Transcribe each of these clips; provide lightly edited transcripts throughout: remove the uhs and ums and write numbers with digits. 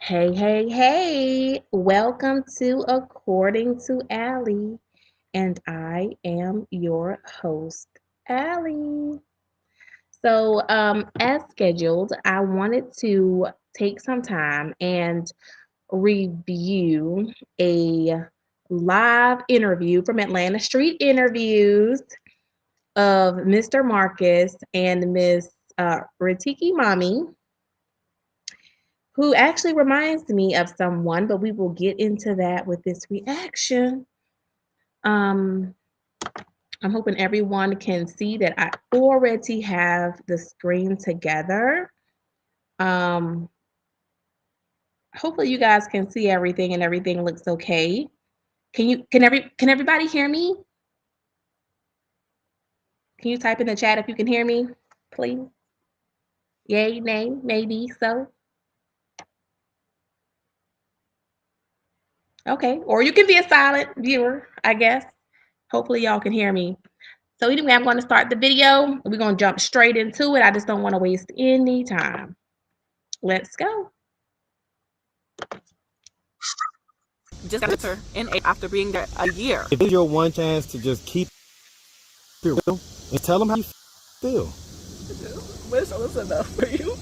Hey, hey, hey. Welcome to According to Allie. And I am your host, Allie. As scheduled, I wanted to take some time and review a live interview from Atlanta Street Interviews of Mr. Marcus and Miss Ratiki Mami, who actually reminds me of someone, but we will get into that with this reaction. Um, I'm hoping everyone can see that I already have the screen together. Um, Hopefully you guys can see everything and everything looks okay. Can everybody hear me? Can you type in the chat if you can hear me, please? Yay, nay, maybe so. Okay, or you can be a silent viewer, I guess. Hopefully y'all can hear me. So anyway, I'm going to start the video. We're going to jump straight into it. I just don't want to waste any time. Let's go. Just got her in after being there a year. If it's your one chance to just keep it real and tell them how you feel. I wish I was enough for you.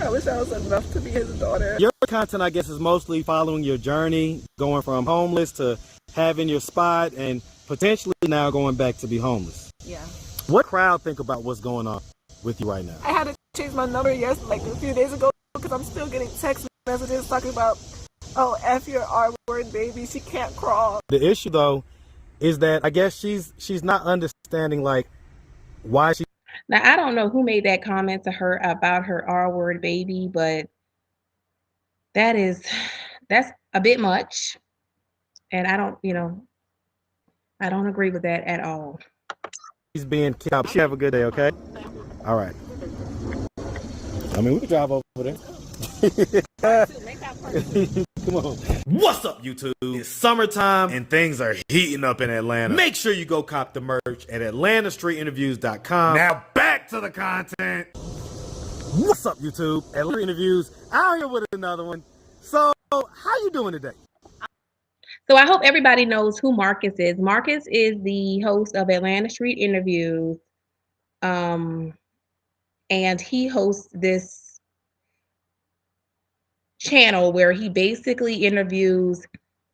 I wish I was enough to be his daughter. Your content, I guess, is mostly following your journey, going from homeless to having your spot and potentially now going back to be homeless. Yeah. What crowd think about what's going on with you right now? I had to change my number like a few days ago because I'm still getting text messages talking about, oh, F your R word baby, she can't crawl. The issue though is that I guess she's not understanding like why she. Now, I don't know who made that comment to her about her R word baby, but that's a bit much. And I don't agree with that at all. She's being kicked out. She have a good day, okay? All right. I mean, we can drive over there. Come on. What's up, YouTube? It's summertime and things are heating up in Atlanta. Make sure you go cop the merch at atlantastreetinterviews.com. Now back to the content. What's up, YouTube? Atlanta Interviews out here with another one. So, how you doing today? So I hope everybody knows who Marcus is. Marcus is the host of Atlanta Street Interviews. And he hosts this channel where he basically interviews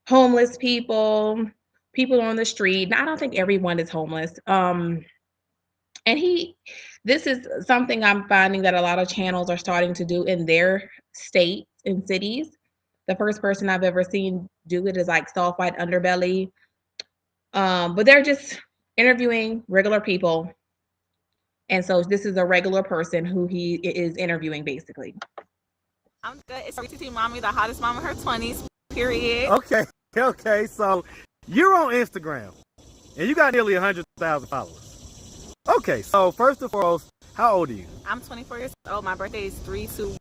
homeless people, people on the street. Now, I don't think everyone is homeless. And this is something I'm finding that a lot of channels are starting to do in their states and cities. The first person I've ever seen do it is like Soft White Underbelly. But they're just interviewing regular people. And so this is a regular person who he is interviewing basically. I'm good. It's Ratiki Mami, the hottest mom in her 20s, period. Okay. So, you're on Instagram, and you got nearly 100,000 followers. Okay, so first and foremost, how old are you? I'm 24 years old. My birthday is 3/2/1.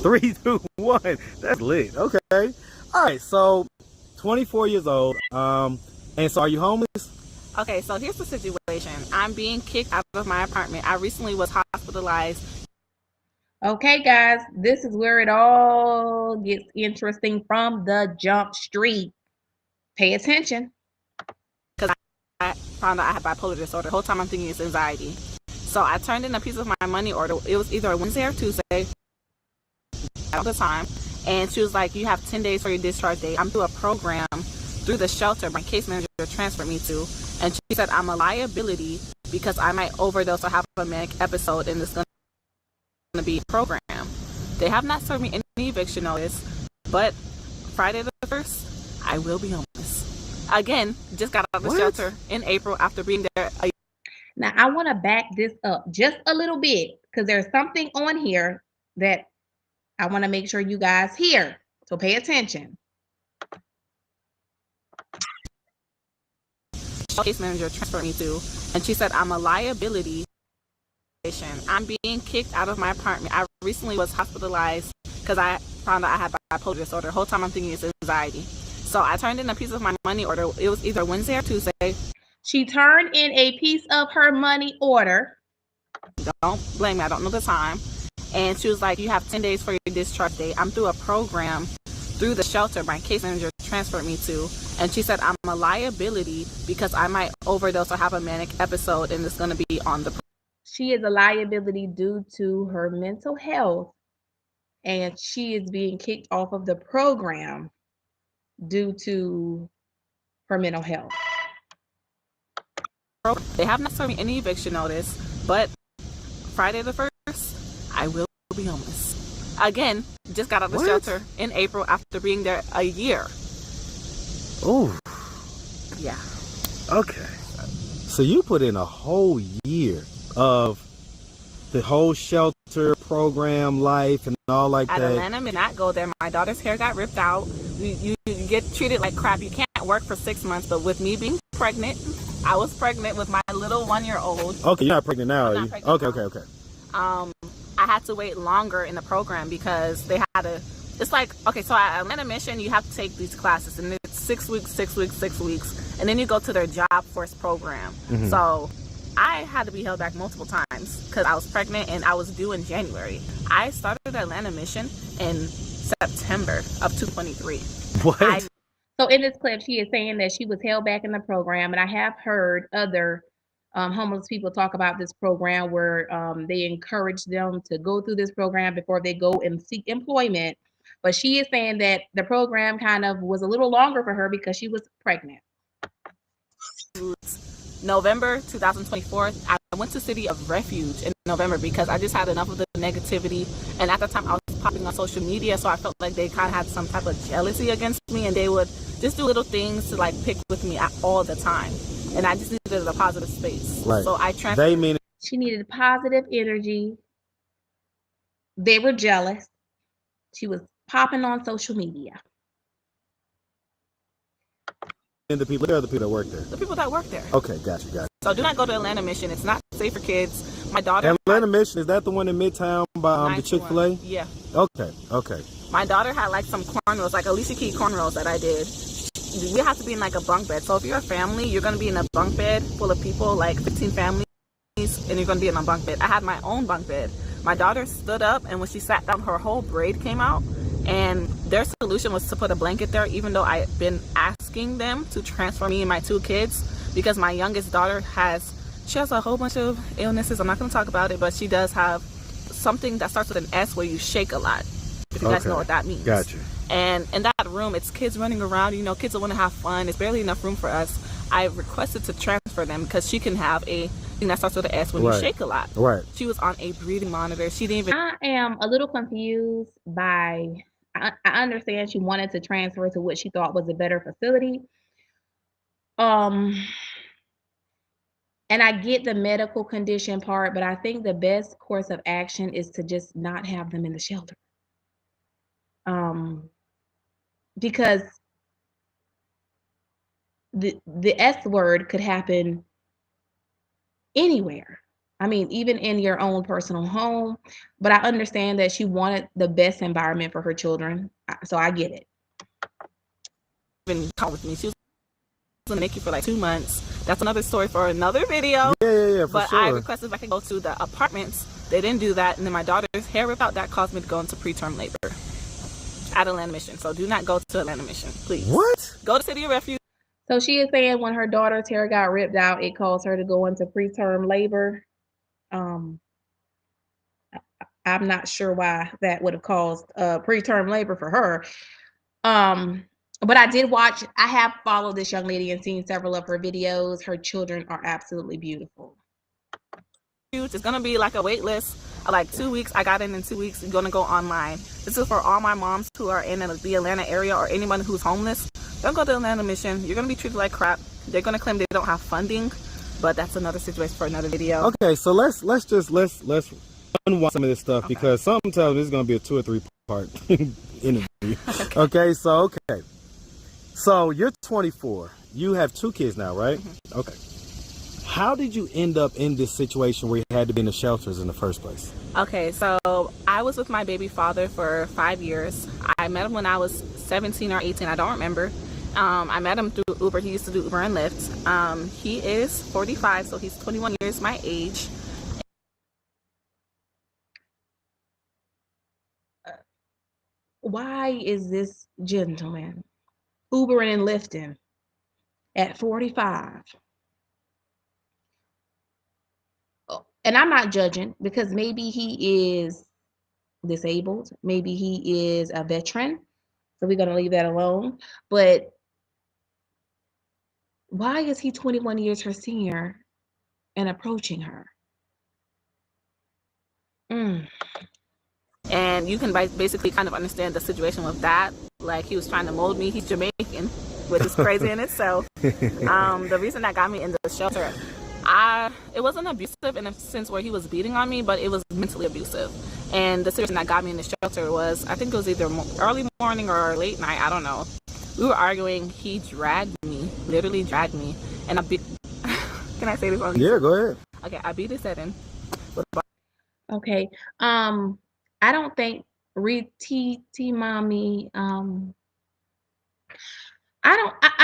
321. That's lit. Okay. All right. So, 24 years old. And so, are you homeless? Okay, so here's the situation. I'm being kicked out of my apartment. I recently was hospitalized. Okay, guys, this is where it all gets interesting from the jump street. Pay attention. Because I found out I had bipolar disorder. The whole time I'm thinking it's anxiety. So I turned in a piece of my money order. It was either a Wednesday or Tuesday at the time. And she was like, you have 10 days for your discharge date. I'm through a program through the shelter my case manager transferred me to. And she said I'm a liability because I might overdose or have a manic episode and it's going to be a program. They have not served me any eviction notice, but Friday the 1st, I will be homeless. Again, just got out of the shelter in April after being there a year. Now, I want to back this up just a little bit because there's something on here that I want to make sure you guys hear. So pay attention. Case manager transferred me to, and she said I'm a liability. I'm being kicked out of my apartment. I recently was hospitalized because I found out I had bipolar disorder. The whole time I'm thinking it's anxiety. So I turned in a piece of my money order. It was either Wednesday or Tuesday. She turned in a piece of her money order. Don't blame me. I don't know the time. And she was like, you have 10 days for your discharge date. I'm through a program through the shelter my case manager transferred me to. And she said, I'm a liability because I might overdose or have a manic episode, and it's going to be on the. She is a liability due to her mental health, and she is being kicked off of the program due to her mental health. They have not served me any eviction notice, but Friday the 1st, I will be homeless. Again, just got out of the shelter in April after being there a year. Oh. Yeah. Okay. So you put in a whole year of the whole shelter program life and all like that. At Atlanta, did not go there. My daughter's hair got ripped out. You get treated like crap. You can't work for 6 months, but with me being pregnant, I was pregnant with my little 1-year-old. Okay, you're not pregnant now, are you? Okay. I had to wait longer in the program because they had to. It's like, okay, so at Atlanta Mission, you have to take these classes, and it's 6 weeks, 6 weeks, 6 weeks, and then you go to their job force program. So I had to be held back multiple times because I was pregnant and I was due in January. I started the Atlanta Mission in September of 2023. What? So in this clip, she is saying that she was held back in the program, and I have heard other homeless people talk about this program where they encourage them to go through this program before they go and seek employment. But she is saying that the program kind of was a little longer for her because she was pregnant. November 2024, I went to City of Refuge in November because I just had enough of the negativity. And at the time, I was popping on social media, so I felt like they kind of had some type of jealousy against me, and they would just do little things to like pick with me all the time. And I just needed a positive space. Right. So I transferred. She needed positive energy. They were jealous. She was popping on social media. And the people that work there? The people that work there. Okay, gotcha. So do not go to Atlanta Mission. It's not safe for kids. My daughter. Atlanta Mission, is that the one in Midtown by the Chick-fil-A? Yeah. Okay. My daughter had like some cornrows, like Alicia Key cornrows that I did. We have to be in like a bunk bed. So if you're a family, you're going to be in a bunk bed full of people, like 15 families, and you're going to be in a bunk bed. I had my own bunk bed. My daughter stood up, and when she sat down, her whole braid came out. And their solution was to put a blanket there, even though I had been asking them to transfer me and my 2 kids, because my youngest daughter has a whole bunch of illnesses. I'm not going to talk about it, but she does have something that starts with an S where you shake a lot, if you guys know what that means. Gotcha. And in that room, it's kids running around. You know, kids that want to have fun. It's barely enough room for us. I requested to transfer them because she can have a thing that starts with an S when you shake a lot. Right. She was on a breathing monitor. She didn't even. I am a little confused by. I understand she wanted to transfer to what she thought was a better facility. And I get the medical condition part, but I think the best course of action is to just not have them in the shelter. Because the S word could happen anywhere. I mean, even in your own personal home. But I understand that she wanted the best environment for her children. So I get it. Even talk with me. She was in NICU for like 2 months. That's another story for another video. Yeah, for but sure. I requested if I could go to the apartments. They didn't do that. And then my daughter's hair ripped out. That caused me to go into preterm labor at Atlanta Mission. So do not go to Atlanta Mission, please. What? Go to City of Refuge. So she is saying when her daughter's hair got ripped out, it caused her to go into preterm labor. I'm not sure why that would have caused preterm labor for her. But I have followed this young lady and seen several of her videos. Her children are absolutely beautiful. It's going to be like a wait list of like 2 weeks. I got in 2 weeks. It's going to go online. This is for all my moms who are in the Atlanta area or anyone who's homeless. Don't go to Atlanta Mission. You're going to be treated like crap. They're going to claim they don't have funding, but that's another situation for another video. Okay, so let's unwind some of this stuff because sometimes this is going to be a 2 or 3 part interview. Okay, so you're 24. You have 2 kids now, right? Mm-hmm. Okay. How did you end up in this situation where you had to be in the shelters in the first place? Okay, so I was with my baby father for 5 years. I met him when I was 17 or 18. I don't remember. I met him through Uber. He used to do Uber and Lyft. He is 45, so he's 21 years my age. why is this gentleman Ubering and Lyfting at 45? And I'm not judging because maybe he is disabled, maybe he is a veteran, so we're going to leave that alone. But why is he 21 years her senior and approaching her? And you can basically kind of understand the situation with that. Like, he was trying to mold me. He's Jamaican, which is crazy in itself. The reason that got me in the shelter, it wasn't abusive in a sense where he was beating on me, but it was mentally abusive. And the situation that got me in the shelter was, I think it was either early morning or late night, I don't know. We were arguing. He dragged me, literally dragged me, and I beat. Can I say this on? Yeah, go ahead. Okay, I beat his head in. Okay. I don't think T mommy. I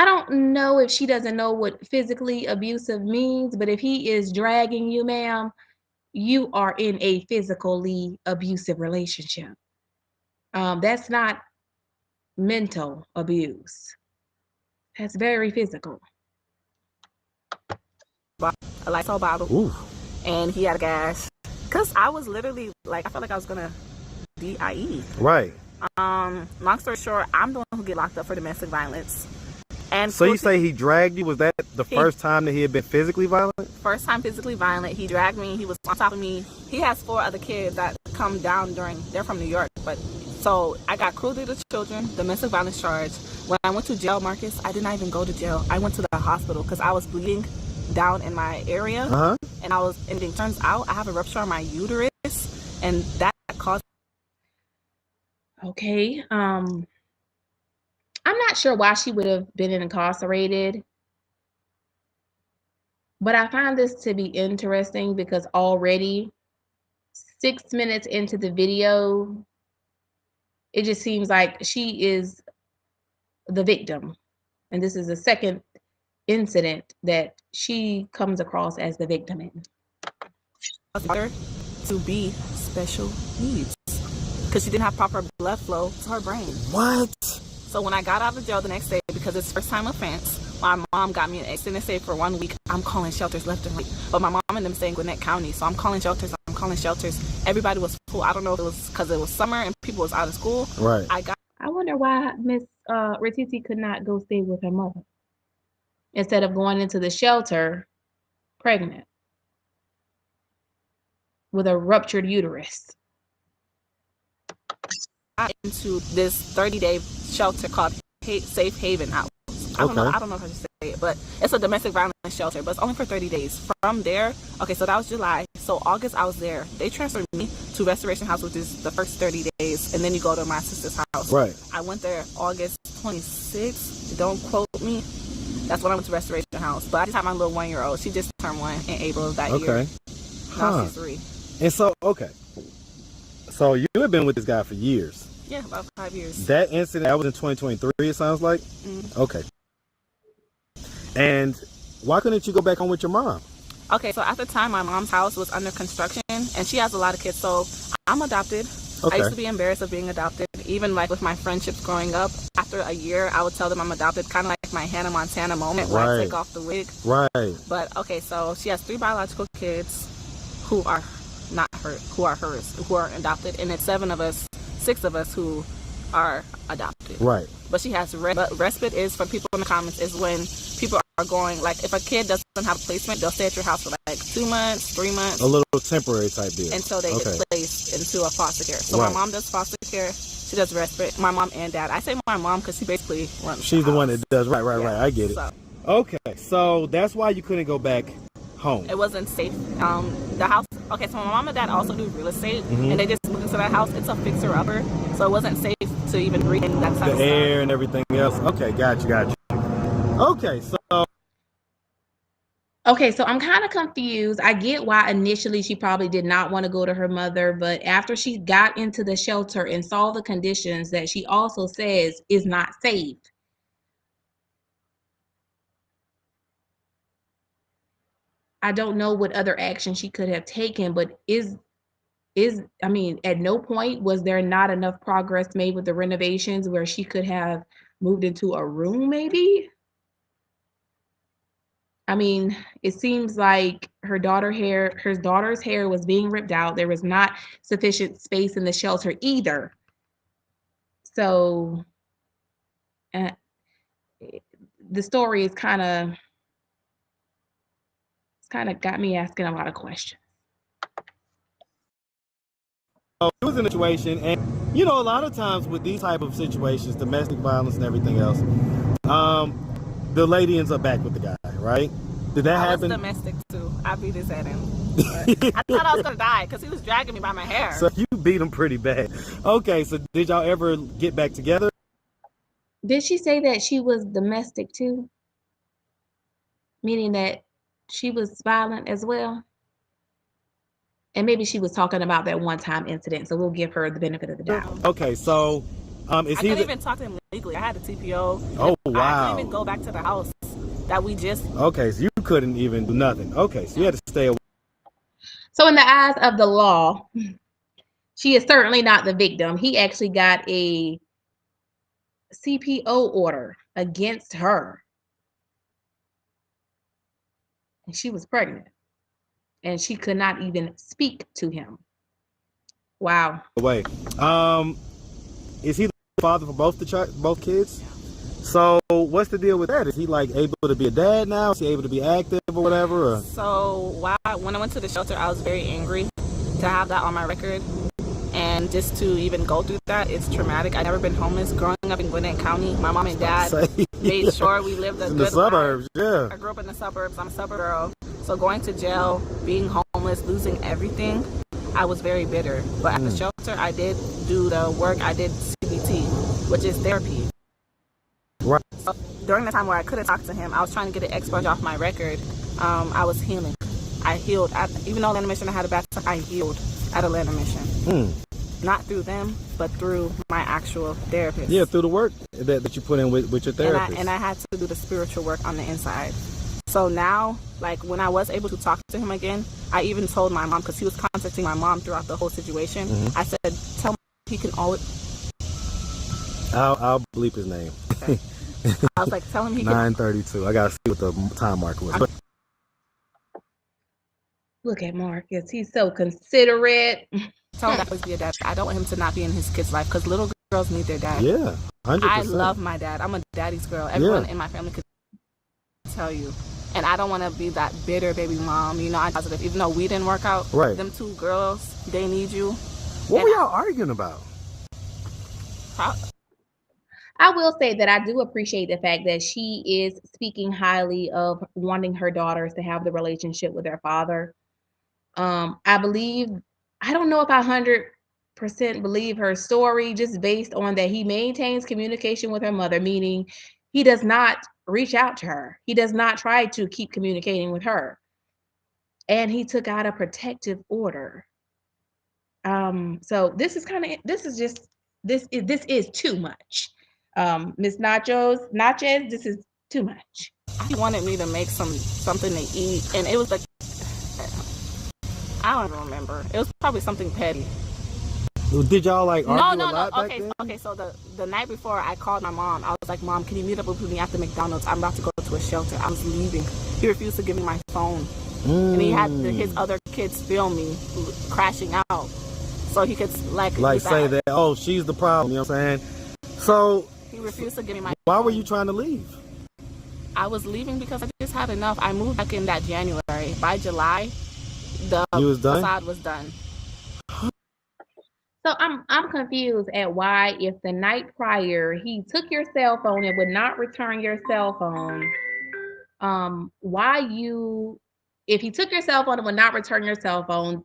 don't know if she doesn't know what physically abusive means, but if he is dragging you, ma'am, you are in a physically abusive relationship. That's not mental abuse. That's very physical. A Lysol bottle. Ooh. And he had a gas. Cause I was literally like, I felt like I was gonna die. Right. Long story short, I'm the one who get locked up for domestic violence. And so you say he dragged you? Was that the first time that he had been physically violent? First time physically violent. He dragged me. He was on top of me. He has 4 other kids that come down they're from New York, but so I got cruelty to children, domestic violence charge. When I went to jail, Marcus, I did not even go to jail. I went to the hospital because I was bleeding down in my area, and it turns out I have a rupture on my uterus, and that caused. Okay. I'm not sure why she would have been incarcerated, but I find this to be interesting because already 6 minutes into the video, it just seems like she is the victim. And this is the second incident that she comes across as the victim in. To be special needs because she didn't have proper blood flow to her brain. What? So when I got out of jail the next day, because it's first time offense, my mom got me an extended stay for 1 week. I'm calling shelters left and right. But my mom and them stay in Gwinnett County, so I'm calling shelters. Everybody was full. I don't know if it was because it was summer and people was out of school. Right. I wonder why Miss Retiti could not go stay with her mother instead of going into the shelter pregnant with a ruptured uterus. Into this 30-day shelter called Safe Haven House. I don't know how to say it, but it's a domestic violence shelter, but it's only for 30 days. From there, okay, so that was July. So August, I was there. They transferred me to Restoration House, which is the first 30 days, and then you go to my sister's house. Right. I went there August 26th. Don't quote me. That's when I went to Restoration House. But I just had my little 1-year-old. She just turned 1 in April of that year. Okay. Now she's 3. And so, okay. So you have been with this guy for years. Yeah, about 5 years. That incident, that was in 2023, it sounds like? Mm-hmm. Okay. And why couldn't you go back home with your mom? Okay, so at the time, my mom's house was under construction, and she has a lot of kids, so I'm adopted. Okay. I used to be embarrassed of being adopted. Even like with my friendships growing up, after a year, I would tell them I'm adopted, kind of like my Hannah Montana moment where I take off the wig. Right. But, okay, so she has 3 biological kids who are not hers, who are adopted, and it's 6 of us who are adopted. Right. But she has respite is, for people in the comments, is when people are going, like, if a kid doesn't have a placement, they'll stay at your house for like 2 months, 3 months. A little temporary type deal. Until they get placed into a foster care. So my mom does foster care. She does respite. My mom and dad. I say my mom because she basically runs. She's the one that does. Right. I get it. So. Okay, so that's why you couldn't go back home. It wasn't safe. The house. Okay, so my mom and dad also do real estate, and they just moved into that house. It's a fixer-upper, so it wasn't safe to even breathe in that type of air and everything else. Okay, got you. Okay, so I'm kind of confused. I get why initially she probably did not want to go to her mother, but after she got into the shelter and saw the conditions that she also says is not safe, I don't know what other action she could have taken, but I mean, at no point was there not enough progress made with the renovations where she could have moved into a room maybe? I mean, it seems like her daughter's hair was being ripped out. There was not sufficient space in the shelter either. So, uh, the story is it's kind of got me asking a lot of questions. So it was in a situation, and a lot of times with these type of situations, domestic violence and everything else, the lady ends up back with the guy, right? Did that happen? I was domestic too. I beat his head in. I thought I was gonna die because he was dragging me by my hair. So you beat him pretty bad. Okay, so did y'all ever get back together? Did she say that she was domestic too? Meaning that she was violent as well? And maybe she was talking about that one-time incident, so we'll give her the benefit of the doubt. Okay, so I couldn't even talk to him legally. I had a TPO. Oh, wow. I couldn't even go back to the house that we just... Okay, so you couldn't even do nothing. Okay, so you had to stay away. So in the eyes of the law, she is certainly not the victim. He actually got a CPO order against her. And she was pregnant. And she could not even speak to him. Wow. Wait, is he the father for both kids? So what's the deal with that? Is he like able to be a dad now? Is he able to be active or whatever? Or? So when I went to the shelter, I was very angry to have that on my record. And just to even go through that, it's traumatic. I've never been homeless. Growing up in Gwinnett County, my mom and dad made sure we lived a in good the suburbs. life. Yeah. I grew up in the suburbs. I'm a suburb girl. So going to jail, being homeless, losing everything, I was very bitter. But at the shelter, I did do the work. I did CBT, which is therapy. Right. So during the time where I couldn't talk to him, I was trying to get an expurge off my record. I was healing. I healed. Even though Atlanta Mission, I had a bad time, I healed at Atlanta Mission. Not through them, but through my actual therapist. Yeah, through the work that you put in with your therapist. And I had to do the spiritual work on the inside. So now, like when I was able to talk to him again, I even told my mom, because he was contacting my mom throughout the whole situation. I said, tell him he can always... I'll bleep his name. Okay. I was like, tell him he can... 9:32. I gotta see what the time marker was. Look at Marcus. He's so considerate. Tell him that was be a dad. I don't want him to not be in his kid's life because little girls need their dad. Yeah, 100%. I love my dad. I'm a daddy's girl. Everyone in my family could tell you. And I don't want to be that bitter baby mom. I'm positive. Even though we didn't work out, right. Them two girls, they need you. What were y'all arguing about? I will say that I do appreciate the fact that she is speaking highly of wanting her daughters to have the relationship with their father. I don't know if I 100% believe her story just based on that he maintains communication with her mother, meaning he does not reach out to her. He does not try to keep communicating with her. And he took out a protective order. So this is too much. Miss Nachos, this is too much. He wanted me to make something to eat, and it was like, I don't even remember. It was probably something petty. Did y'all argue a lot back Okay, then? okay. So the night before, I called my mom. I was like, Mom, can you meet up with me after McDonald's? I'm about to go to a shelter. I was leaving. He refused to give me my phone, and he had his other kids film me crashing out, so he could say that. Oh, she's the problem. You know what I'm saying? So he refused to give me my. Why phone. were you trying to leave? I was leaving because I just had enough. I moved back in that January. By July, the facade was done. So I'm confused at why, if the night prior he took your cell phone and would not return your cell phone, if he took your cell phone and would not return your cell phone,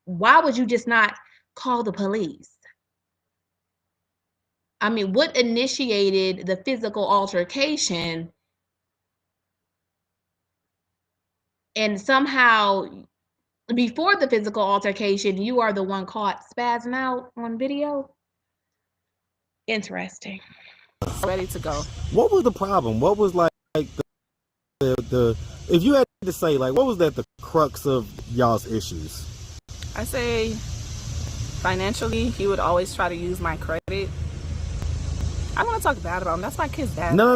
why would you just not call the police? I mean, what initiated the physical altercation? And somehow, before the physical altercation, you are the one caught spazzing out on video? Interesting. Ready to go. What was the problem? What was the if you had to say, what was the crux of y'all's issues? I say Financially, he would always try to use my credit. I don't want to talk bad about him. That's my kid's dad. No.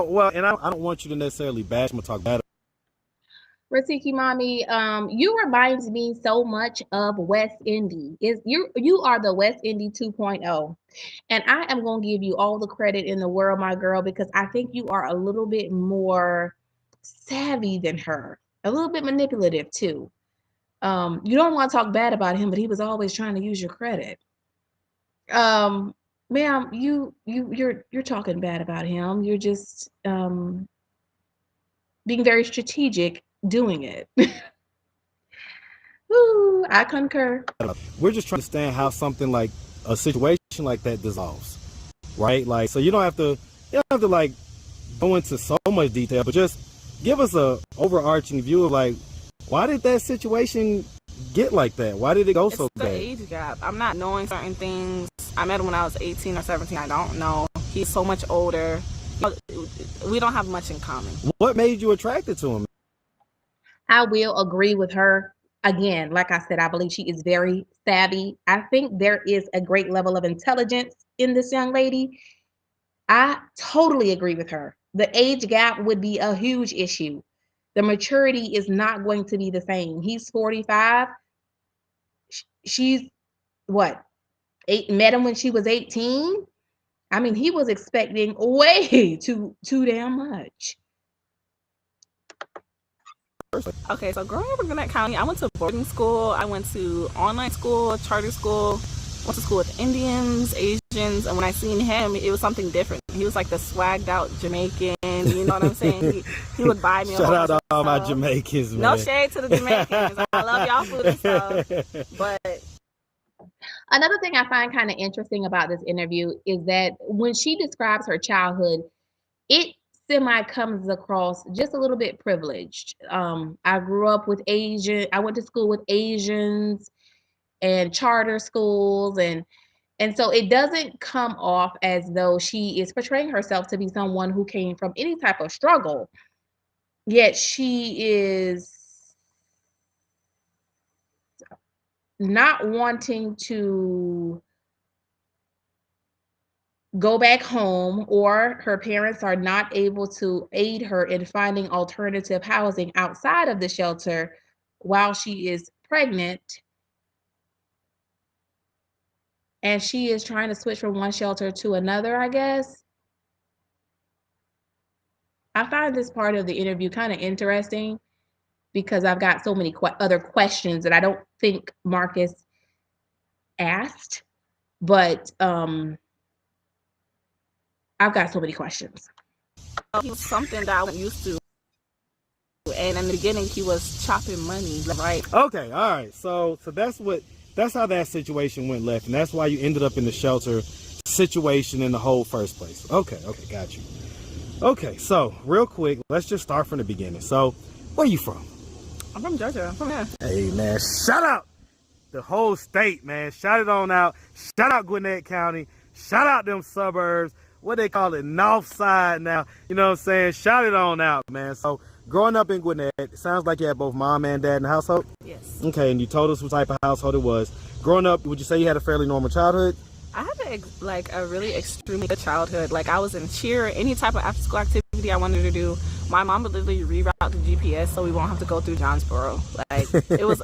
Well, and I don't want you to necessarily bash him or talk bad. Rasiki mommy, you remind me so much of West Indy. You are the West Indy 2.0. And I am going to give you all the credit in the world, my girl, because I think you are a little bit more savvy than her, a little bit manipulative too. You don't want to talk bad about him, but he was always trying to use your credit. Ma'am, you're talking bad about him. You're just being very strategic doing it. Woo, I concur. We're just trying to understand how something like a situation like that dissolves, right? Like, so you don't have to like go into so much detail, but just give us a overarching view of like, why did that situation get like that? Why did it go so bad? It's the age gap. I'm not knowing certain things. I met him when I was 18 or 17. I don't know. He's so much older. We don't have much in common. What made you attracted to him? I will agree with her. Again, like I said, I believe she is very savvy. I think there is a great level of intelligence in this young lady. I totally agree with her. The age gap would be a huge issue. The maturity is not going to be the same. He's 45. She's what? Met him when she was 18. I mean, he was expecting way too damn much. Okay, so growing up in Gwinnett County, I went to boarding school. I went to online school, charter school, went to school with Indians, Asians, and when I seen him, it was something different. He was like the swagged out Jamaican, you know what I'm saying? He would buy me a Shout out to all my Jamaicans, man. No shade to the Jamaicans. I love y'all food and stuff. But another thing I find kind of interesting about this interview is that when she describes her childhood, it semi comes across just a little bit privileged. I grew up with I went to school with Asians and charter schools, and so it doesn't come off as though she is portraying herself to be someone who came from any type of struggle. Yet she is not wanting to go back home, or her parents are not able to aid her in finding alternative housing outside of the shelter while she is pregnant. And she is trying to switch from one shelter to another, I guess. I find this part of the interview kind of interesting because I've got so many other questions that I don't think Marcus asked, but I've got so many questions. He was something that I wasn't used to. And in the beginning, he was chopping money, right? Okay, all right. So that's how that situation went left, and that's why you ended up in the shelter situation in the whole first place. Okay, got you. Okay, so real quick, let's just start from the beginning. So, where are you from? I'm from Georgia. I'm from here. Hey, man, shout out the whole state, man. Shout it on out. Shout out Gwinnett County. Shout out them suburbs. What they call it, North Side now. You know what I'm saying? Shout it on out, man. So, growing up in Gwinnett, it sounds like you had both mom and dad in the household? Yes. Okay, and you told us what type of household it was. Growing up, would you say you had a fairly normal childhood? I had a really extremely good childhood. Like, I was in cheer, any type of after school activity I wanted to do. My mom would literally reroute the GPS so we won't have to go through Jonesboro. Like,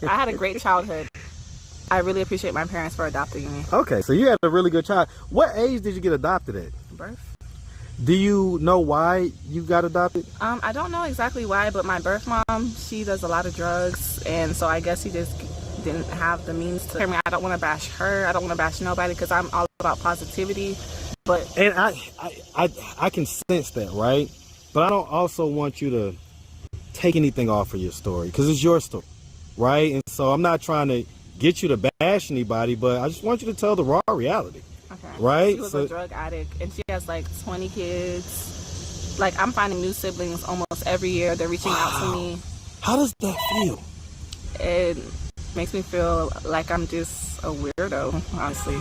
I had a great childhood. I really appreciate my parents for adopting me. Okay, so you had a really good child. What age did you get adopted at? Birth. Do you know why you got adopted? I don't know exactly why, but my birth mom, she does a lot of drugs, and so I guess she just didn't have the means to. I mean, I don't want to bash her. I don't want to bash nobody because I'm all about positivity. And I can sense that, right? But I don't also want you to take anything off of your story because it's your story, right? And so I'm not trying to get you to bash anybody, but I just want you to tell the raw reality. Okay. Right? She was a drug addict, and she has like 20 kids. Like, I'm finding new siblings almost every year. They're reaching out to me. How does that feel? It makes me feel like I'm just a weirdo, honestly.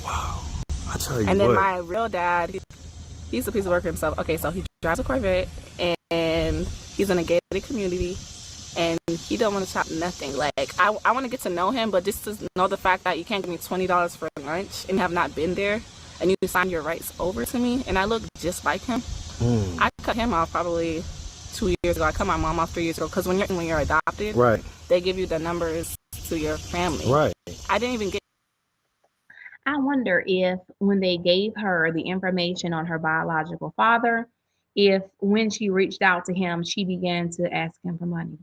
Wow. I tell you And then what. my real dad, he's a piece of work himself. Okay, so he drives a Corvette, and he's in a gated community. and he don't want to chop nothing. Like, I want to get to know him, but just to know the fact that you can't give me $20 for lunch and have not been there, and you sign your rights over to me, and I look just like him. I cut him off probably 2 years ago. I cut my mom off 3 years ago, because when you're adopted, Right. they give you the numbers to your family. Right. I didn't even get. I wonder if when they gave her the information on her biological father, if when she reached out to him, she began to ask him for money,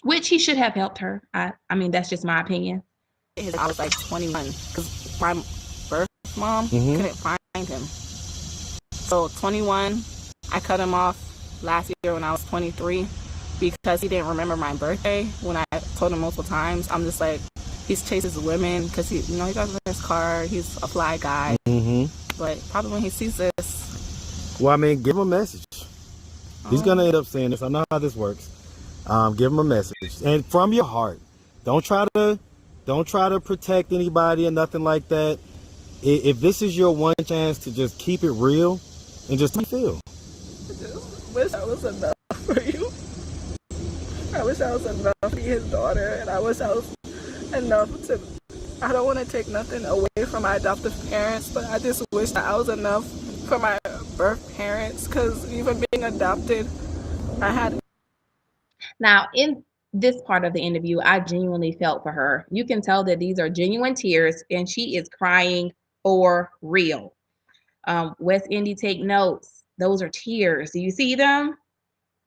which he should have helped her. I mean, that's just my opinion. I was like 21, because my birth mom couldn't find him. So 21, I cut him off last year when I was 23 because he didn't remember my birthday. When I told him multiple times, I'm just like, he chases women because he drives a nice car. He's a fly guy. But probably when he sees this. Well, I mean, give him a message. He's gonna end up saying this. I know how this works. Give him a message, and from your heart. Don't try to protect anybody or nothing like that. If this is your one chance to just keep it real and just feel. I just wish I was enough for you. I wish I was enough to be his daughter, and I wish I was enough to. I don't want to take nothing away from my adoptive parents, but I just wish that I was enough for my birth parents, because even being adopted, I had. Now, in this part of the interview, I genuinely felt for her. You can tell that these are genuine tears, and she is crying for real. West Indy, take notes. Those are tears. Do you see them?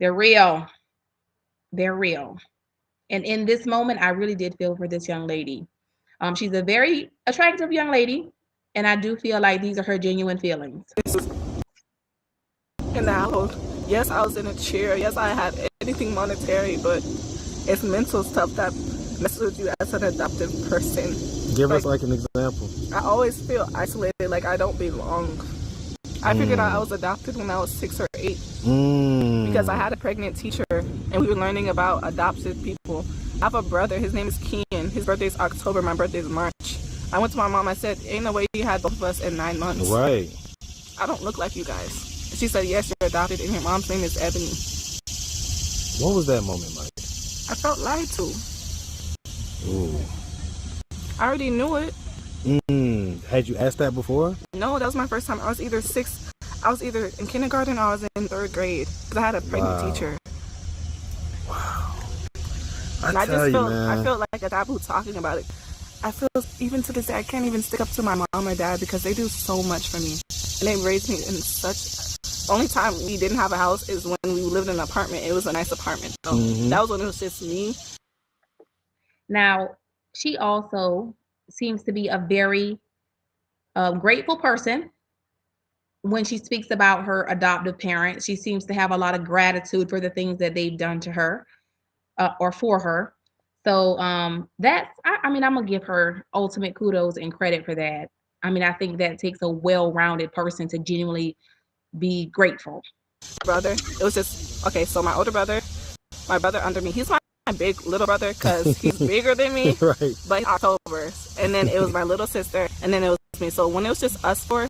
They're real. They're real. And in this moment, I really did feel for this young lady. She's a very attractive young lady, and I do feel like these are her genuine feelings. In the household, yes, I was in a chair. Yes, I had anything monetary, but it's mental stuff that messes with you as an adoptive person. Give us like an example. I always feel isolated, like I don't belong. I figured out I was adopted when I was 6 or 8 because I had a pregnant teacher and we were learning about adopted people. I have a brother, his name is Kean. His birthday is October, my birthday is March. I went to my mom, I said, ain't no way you had both of us in 9 months. Right. I don't look like you guys. She said, yes, you're adopted, and your mom's name is Ebony. What was that moment like? I felt lied to. Ooh. I already knew it. Had you asked that before? No, that was my first time. I was either in kindergarten or I was in 3rd grade because I had a pregnant teacher. Wow. I feel like a taboo talking about it. I feel even to this day I can't even stick up to my mom or dad because they do so much for me. And they raised me in such. Only time we didn't have a house is when we lived in an apartment. It was a nice apartment. So that was when it was just me. Now, she also seems to be a very grateful person. When she speaks about her adoptive parents, she seems to have a lot of gratitude for the things that they've done to her or for her. So that's, I mean, I'm going to give her ultimate kudos and credit for that. I mean, I think that takes a well-rounded person to genuinely be grateful. Brother, it was just, okay, so my older brother, my brother under me, he's my big little brother because he's bigger than me, right? But he's October. And then it was my little sister, and then it was me. So when it was just us four,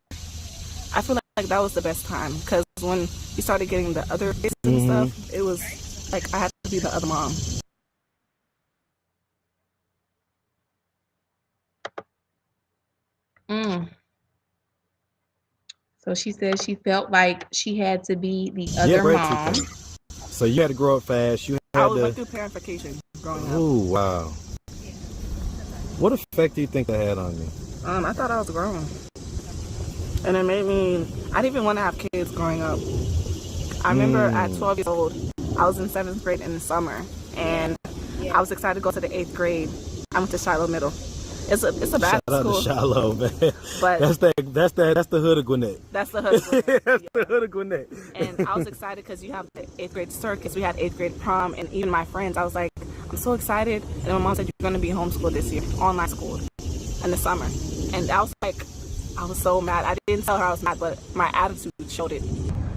I feel like that was the best time because when we started getting the other kids and stuff, it was like I had to be the other mom. So she said she felt like she had to be the other mom. So you had to grow up fast. I went through parentification growing up. Oh, wow. What effect do you think that had on you? I thought I was grown. And it made me, I didn't even want to have kids growing up. I remember at 12 years old, I was in 7th grade in the summer. And I was excited to go to the 8th grade. I went to Shiloh Middle. It's a bad school. Shout out to Shiloh, man. But that's the hood of Gwinnett. That's the hood of Gwinnett. That's the hood of Gwinnett. And I was excited because you have the 8th grade circus. We had 8th grade prom, and even my friends, I was like, I'm so excited. And my mom said, you're going to be homeschooled this year, online school, in the summer. And I was like, I was so mad. I didn't tell her I was mad, but my attitude showed it.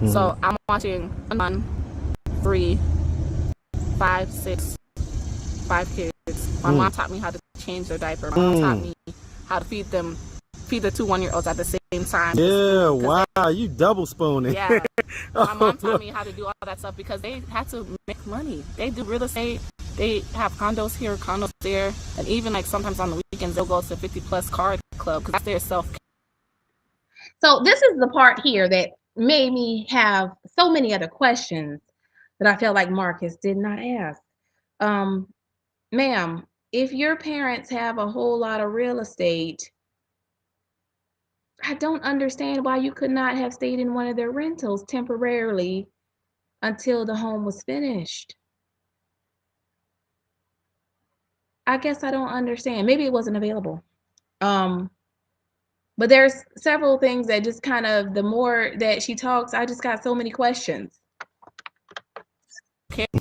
So I'm watching 1, 3, 5, 6, 5 kids. My mom taught me how to change their diaper. My mom taught me how to feed them feed the 2 1-year-olds at the same time. Yeah, wow, you double spooning. Yeah. My mom taught me how to do all that stuff because they had to make money. They do real estate. They have condos here, condos there, and even like sometimes on the weekends they'll go to 50+ card club because that's their self. So this is the part here that made me have so many other questions that I felt like Marcus did not ask. Ma'am, if your parents have a whole lot of real estate, I don't understand why you could not have stayed in one of their rentals temporarily until the home was finished. I guess I don't understand. Maybe it wasn't available. But there's several things that just kind of, the more that she talks, I just got so many questions.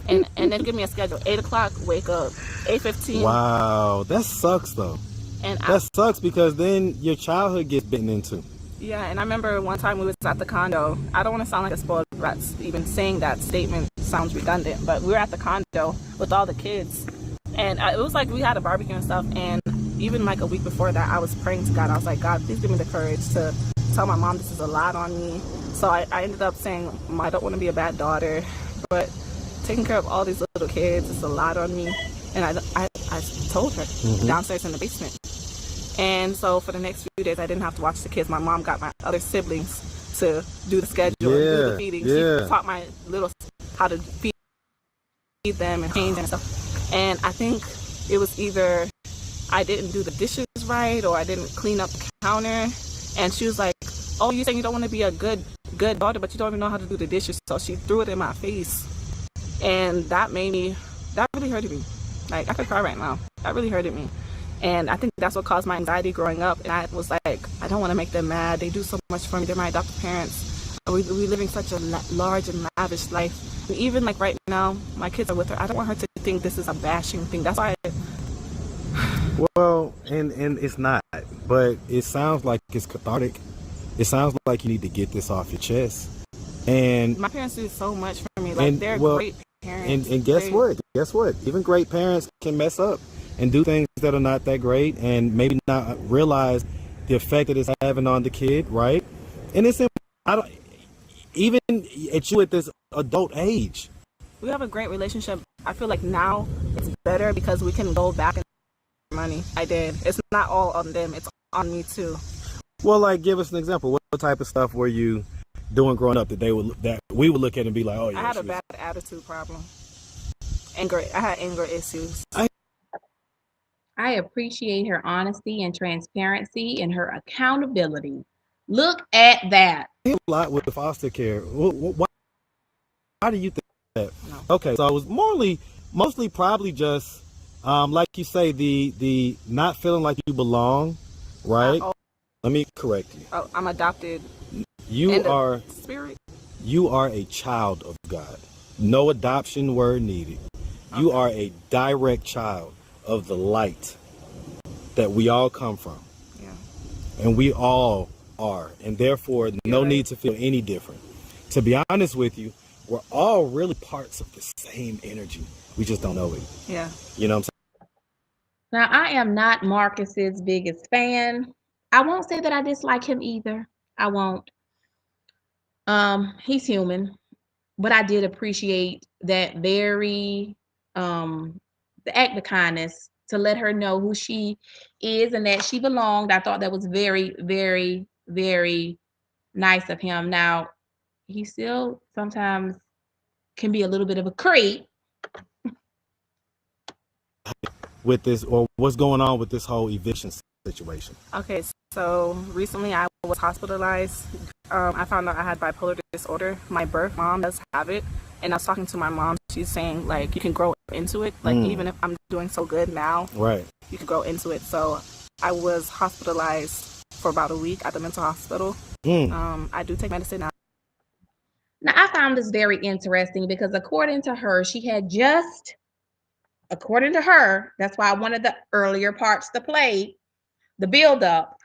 And then give me a schedule. 8 o'clock, wake up. 8:15. Wow, that sucks though. And that sucks because then your childhood gets bitten into. Yeah, and I remember one time we was at the condo. I don't want to sound like a spoiled brat. Even saying that statement sounds redundant, but we were at the condo with all the kids, and it was like we had a barbecue and stuff. And even like a week before that, I was praying to God. I was like, God, please give me the courage to tell my mom this is a lot on me. So I ended up saying, I don't want to be a bad daughter, but taking care of all these little kids is a lot on me. And I told her downstairs in the basement. And so for the next few days, I didn't have to watch the kids. My mom got my other siblings to do the schedule and do the feeding. She taught my little how to feed them and change and stuff. And I think it was either I didn't do the dishes right or I didn't clean up the counter. And she was like, oh, you saying you don't want to be a good daughter, but you don't even know how to do the dishes. So she threw it in my face. And that really hurted me. Like, I could cry right now. That really hurted me. And I think that's what caused my anxiety growing up. And I was like, I don't want to make them mad. They do so much for me. They're my adopted parents. We living such a large and lavish life. And even like right now, my kids are with her. I don't want her to think this is a bashing thing. That's why. Well, and it's not. But it sounds like it's cathartic. It sounds like you need to get this off your chest. And my parents do so much for me. Like, they're great parents. And guess what? Even great parents can mess up and do things that are not that great and maybe not realize the effect that it's having on the kid, right? And it's even at you at this adult age. We have a great relationship. I feel like now it's better because we can go back and money. I did. It's not all on them. It's on me too. Well, like, give us an example. What type of stuff were you doing growing up that we would look at and be like, oh yeah, I had a bad attitude problem. I had anger issues. I appreciate her honesty and transparency and her accountability. Look at that. A lot with the foster care. Why do you think that? No. Okay, so it was mostly probably just, like you say, the not feeling like you belong, right? Let me correct you. Oh, I'm adopted. You are a child of God. No adoption word needed. Okay. You are a direct child of the light that we all come from. Yeah. And we all are. And therefore, no need to feel any different. To be honest with you, we're all really parts of the same energy. We just don't know it. Yeah. You know what I'm saying? Now, I am not Marcus's biggest fan. I won't say that I dislike him either. I won't. He's human, but I did appreciate that the act of kindness to let her know who she is and that she belonged. I thought that was very, very, very nice of him. Now, he still sometimes can be a little bit of a creep. With this, or what's going on with this whole eviction situation? Okay, so recently I was hospitalized. I found out I had bipolar disorder. My birth mom does have it, and I was talking to my mom. She's saying, like, you can grow into it. Like, even if I'm doing so good now, right, you can grow into it. So I was hospitalized for about a week at the mental hospital. I do take medicine now. Now, I found this very interesting because according to her, according to her, that's why I wanted the earlier parts to play, the build up.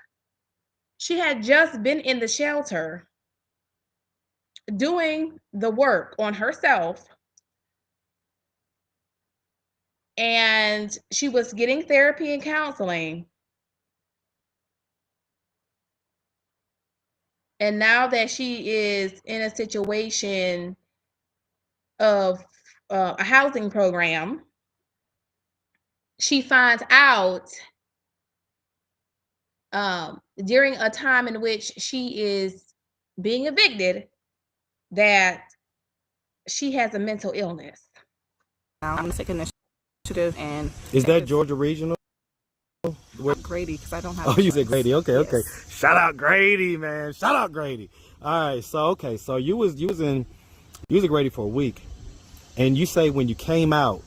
She had just been in the shelter doing the work on herself, and she was getting therapy and counseling. And now that she is in a situation of a housing program, she finds out during a time in which she is being evicted that she has a mental illness. I'm gonna take initiative and. Is that Georgia Regional? Grady, because I don't have. Oh, you said Grady. Okay, yes. okay. Shout out Grady, man. Shout out Grady. All right, so you was in Grady for a week, and you say when you came out,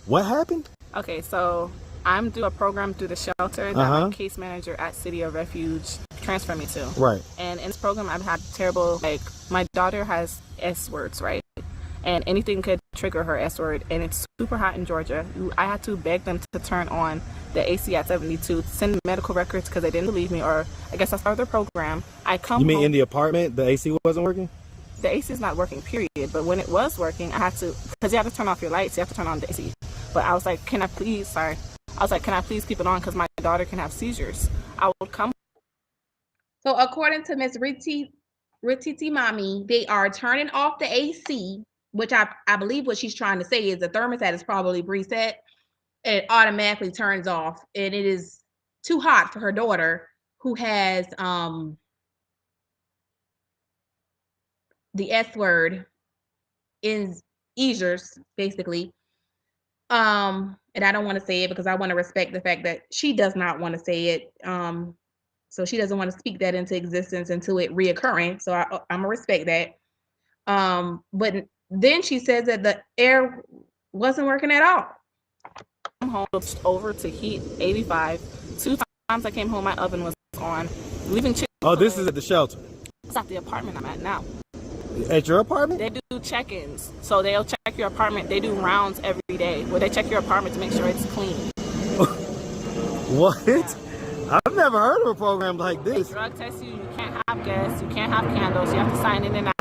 what happened? Okay, so I'm doing a program through the shelter that my case manager at City of Refuge transferred me to. Right. And in this program, I've had terrible, like, my daughter has S words, right? And anything could trigger her S word, and it's super hot in Georgia. I had to beg them to turn on the AC at 72, send medical records because they didn't believe me, or I guess I started the program. You mean home, in the apartment, the AC wasn't working? The AC is not working, period. But when it was working, I had to, because you have to turn off your lights, you have to turn on the AC. But I was like, can I please keep it on because my daughter can have seizures? I would come. So according to Miss Rititi Mommy, they are turning off the AC, which I believe what she's trying to say is the thermostat is probably preset. It automatically turns off, and it is too hot for her daughter who has the S word in seizures, basically. And I don't want to say it because I want to respect the fact that she does not want to say it. So she doesn't want to speak that into existence until it reoccurring. So I'm gonna respect that. But then she says that the air wasn't working at all. I'm home over to heat 85. 2 times I came home, my oven was on. Leaving chicken. Oh, this is at the shelter. It's at the apartment I'm at now. At your apartment? They do check-ins. So they'll check your apartment. They do rounds every day where they check your apartment to make sure it's clean. What? Yeah. I've never heard of a program like this. They drug test you. You can't have gas. You can't have candles. You have to sign in and out.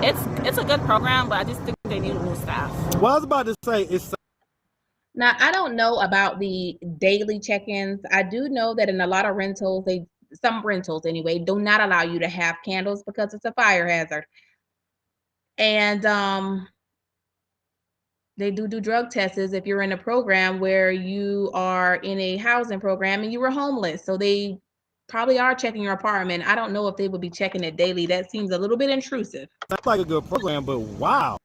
It's a good program, but I just think they need new staff. Well, I was about to say it's. Now, I don't know about the daily check-ins. I do know that in a lot of rentals, some rentals anyway, do not allow you to have candles because it's a fire hazard. And they do drug tests if you're in a program where you are in a housing program and you were homeless. So they probably are checking your apartment. I don't know if they would be checking it daily. That seems a little bit intrusive. That's like a good program, but wow.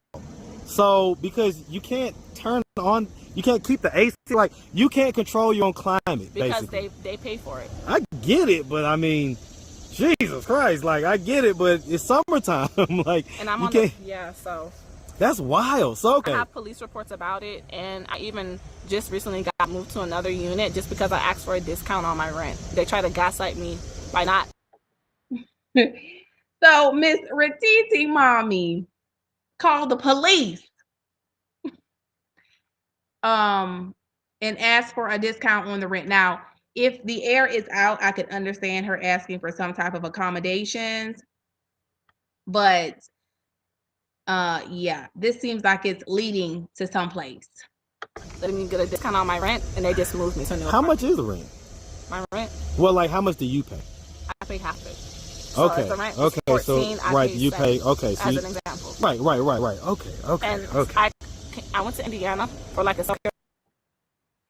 So because you can't turn on, you can't keep the AC, like you can't control your own climate. Because basically. they pay for it. I get it, but I mean, Jesus Christ, like I get it, but it's summertime. Like, and I'm you on can't. So. That's wild. So okay. I have police reports about it, and I even just recently got moved to another unit just because I asked for a discount on my rent. They try to gaslight me by not. So Miss Rititi Mommy called the police and asked for a discount on the rent. Now, if the air is out, I could understand her asking for some type of accommodations, but yeah, this seems like it's leading to someplace. Letting me get a discount on my rent, and they just moved me to a new How apartment. much is the rent? My rent? Well, like how much do you pay? I pay half it. So okay. The rent okay. 14, so right, you 7, pay. Okay. So as you, an example. Right. Okay. And okay. I went to Indiana for like a summer.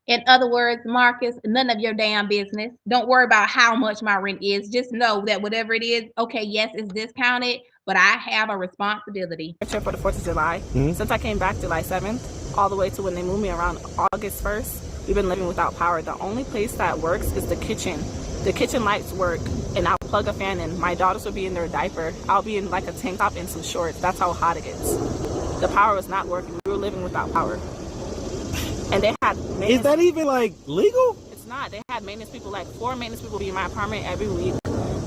In other words, Marcus, none of your damn business. Don't worry about how much my rent is. Just know that whatever it is, okay, yes, it's discounted, but I have a responsibility. For the 4th of July. Mm-hmm. Since I came back July 7th, all the way to when they moved me around August 1st, we've been living without power. The only place that works is the kitchen. The kitchen lights work, and I'll plug a fan in. My daughters will be in their diaper. I'll be in like a tank top and some shorts. That's how hot it gets. The power was not working. We were living without power. And they had maintenance. Is that even like legal? It's not. They had maintenance people, like 4 maintenance people be in my apartment every week.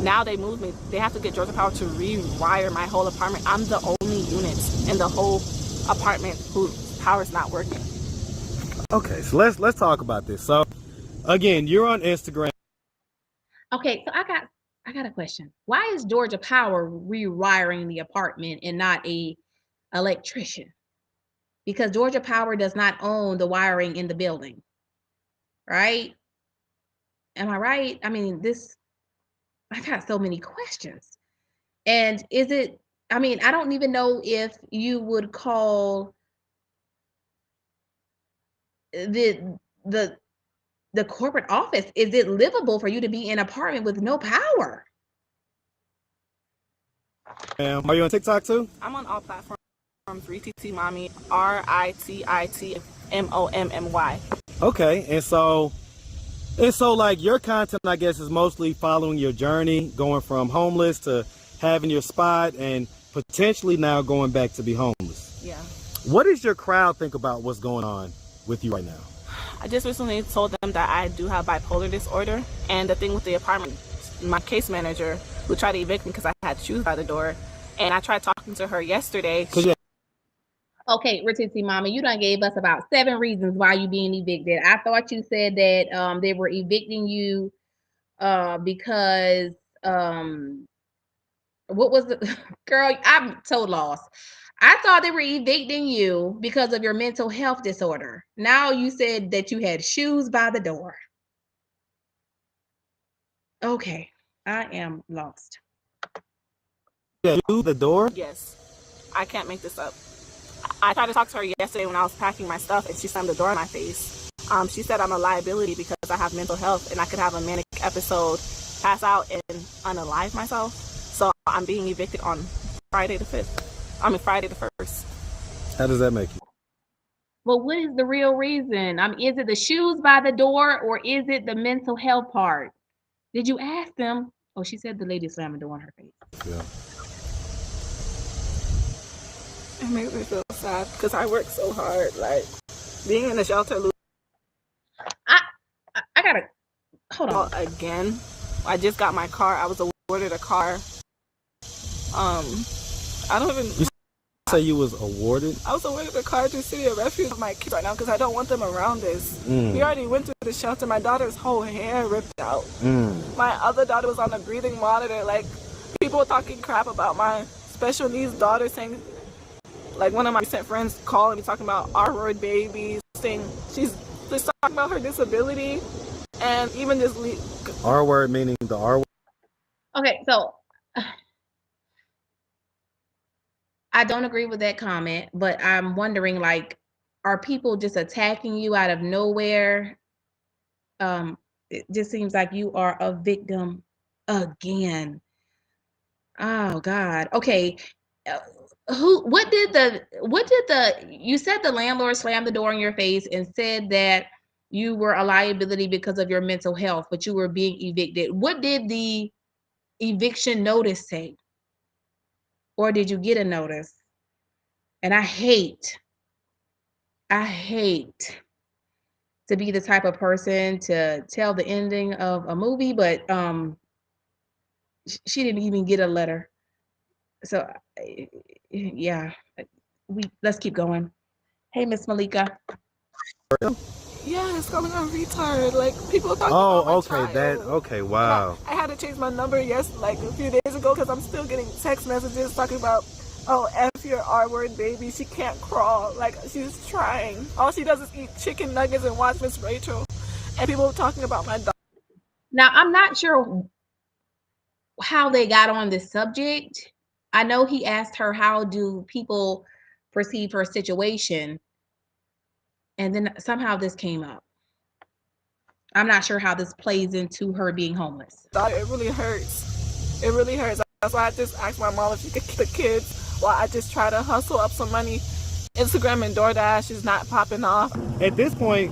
Now they moved me. They have to get Georgia Power to rewire my whole apartment. I'm the only unit in the whole apartment whose power's not working. Okay, so let's talk about this. So again, you're on Instagram. Okay, so I got a question. Why is Georgia Power rewiring the apartment and not a electrician? Because Georgia Power does not own the wiring in the building, right? Am I right? I mean, I got so many questions. And is it, I mean, I don't even know if you would call the the the corporate office, is it livable for you to be in an apartment with no power? Are you on TikTok too? I'm on all platforms. Rititi Mommy, RITITMOMMY. Okay, and so like your content, I guess, is mostly following your journey, going from homeless to having your spot and potentially now going back to be homeless. Yeah. What does your crowd think about what's going on with you right now? I just recently told them that I do have bipolar disorder, and the thing with the apartment, my case manager who tried to evict me because I had shoes by the door, and I tried talking to her yesterday. Okay, Ritzy Mama, you done gave us about 7 reasons why you being evicted. I thought you said that they were evicting you because what was the girl? I'm so lost. I thought they were evicting you because of your mental health disorder. Now you said that you had shoes by the door. Okay, I am lost. Yeah, the door? Yes, I can't make this up. I tried to talk to her yesterday when I was packing my stuff, and she slammed the door in my face. She said I'm a liability because I have mental health and I could have a manic episode, pass out, and unalive myself. So I'm being evicted on Friday the 5th. I mean, Friday the 1st. How does that make you? Well, what is the real reason? I mean, is it the shoes by the door or is it the mental health part? Did you ask them? Oh, she said the lady slammed the door in her face. Yeah. It makes me feel sad because I work so hard. Like, being in a shelter. I gotta hold on again. I just got my car. I was awarded a car. I don't even. You say you was awarded? I was awarded a car to City of Refuge with my kids right now because I don't want them around us. We already went through the shelter. My daughter's whole hair ripped out. My other daughter was on a breathing monitor. Like, people talking crap about my special needs daughter, saying, like, one of my recent friends calling me talking about R-word babies, saying she's just talking about her disability, and even this R-word meaning the R-word. Okay, so I don't agree with that comment, but I'm wondering, like, are people just attacking you out of nowhere? It just seems like you are a victim again. Oh God. Okay. What did you said the landlord slammed the door in your face and said that you were a liability because of your mental health, but you were being evicted. What did the eviction notice say? Or did you get a notice? And I hate to be the type of person to tell the ending of a movie, but she didn't even get a letter. So yeah, let's keep going. Hey, Miss Malika. Yeah, it's coming on retard. Like, people talking about my child. Okay, wow. I had to change my number a few days ago because I'm still getting text messages talking about, oh, F your R-word baby, she can't crawl. Like, she's trying. All she does is eat chicken nuggets and watch Miss Rachel. And people talking about my dog. Now, I'm not sure how they got on this subject. I know he asked her, how do people perceive her situation? And then somehow this came up. I'm not sure how this plays into her being homeless. It really hurts. It really hurts. That's why I just asked my mom if she could keep the kids while I just try to hustle up some money. Instagram and DoorDash is not popping off. At this point,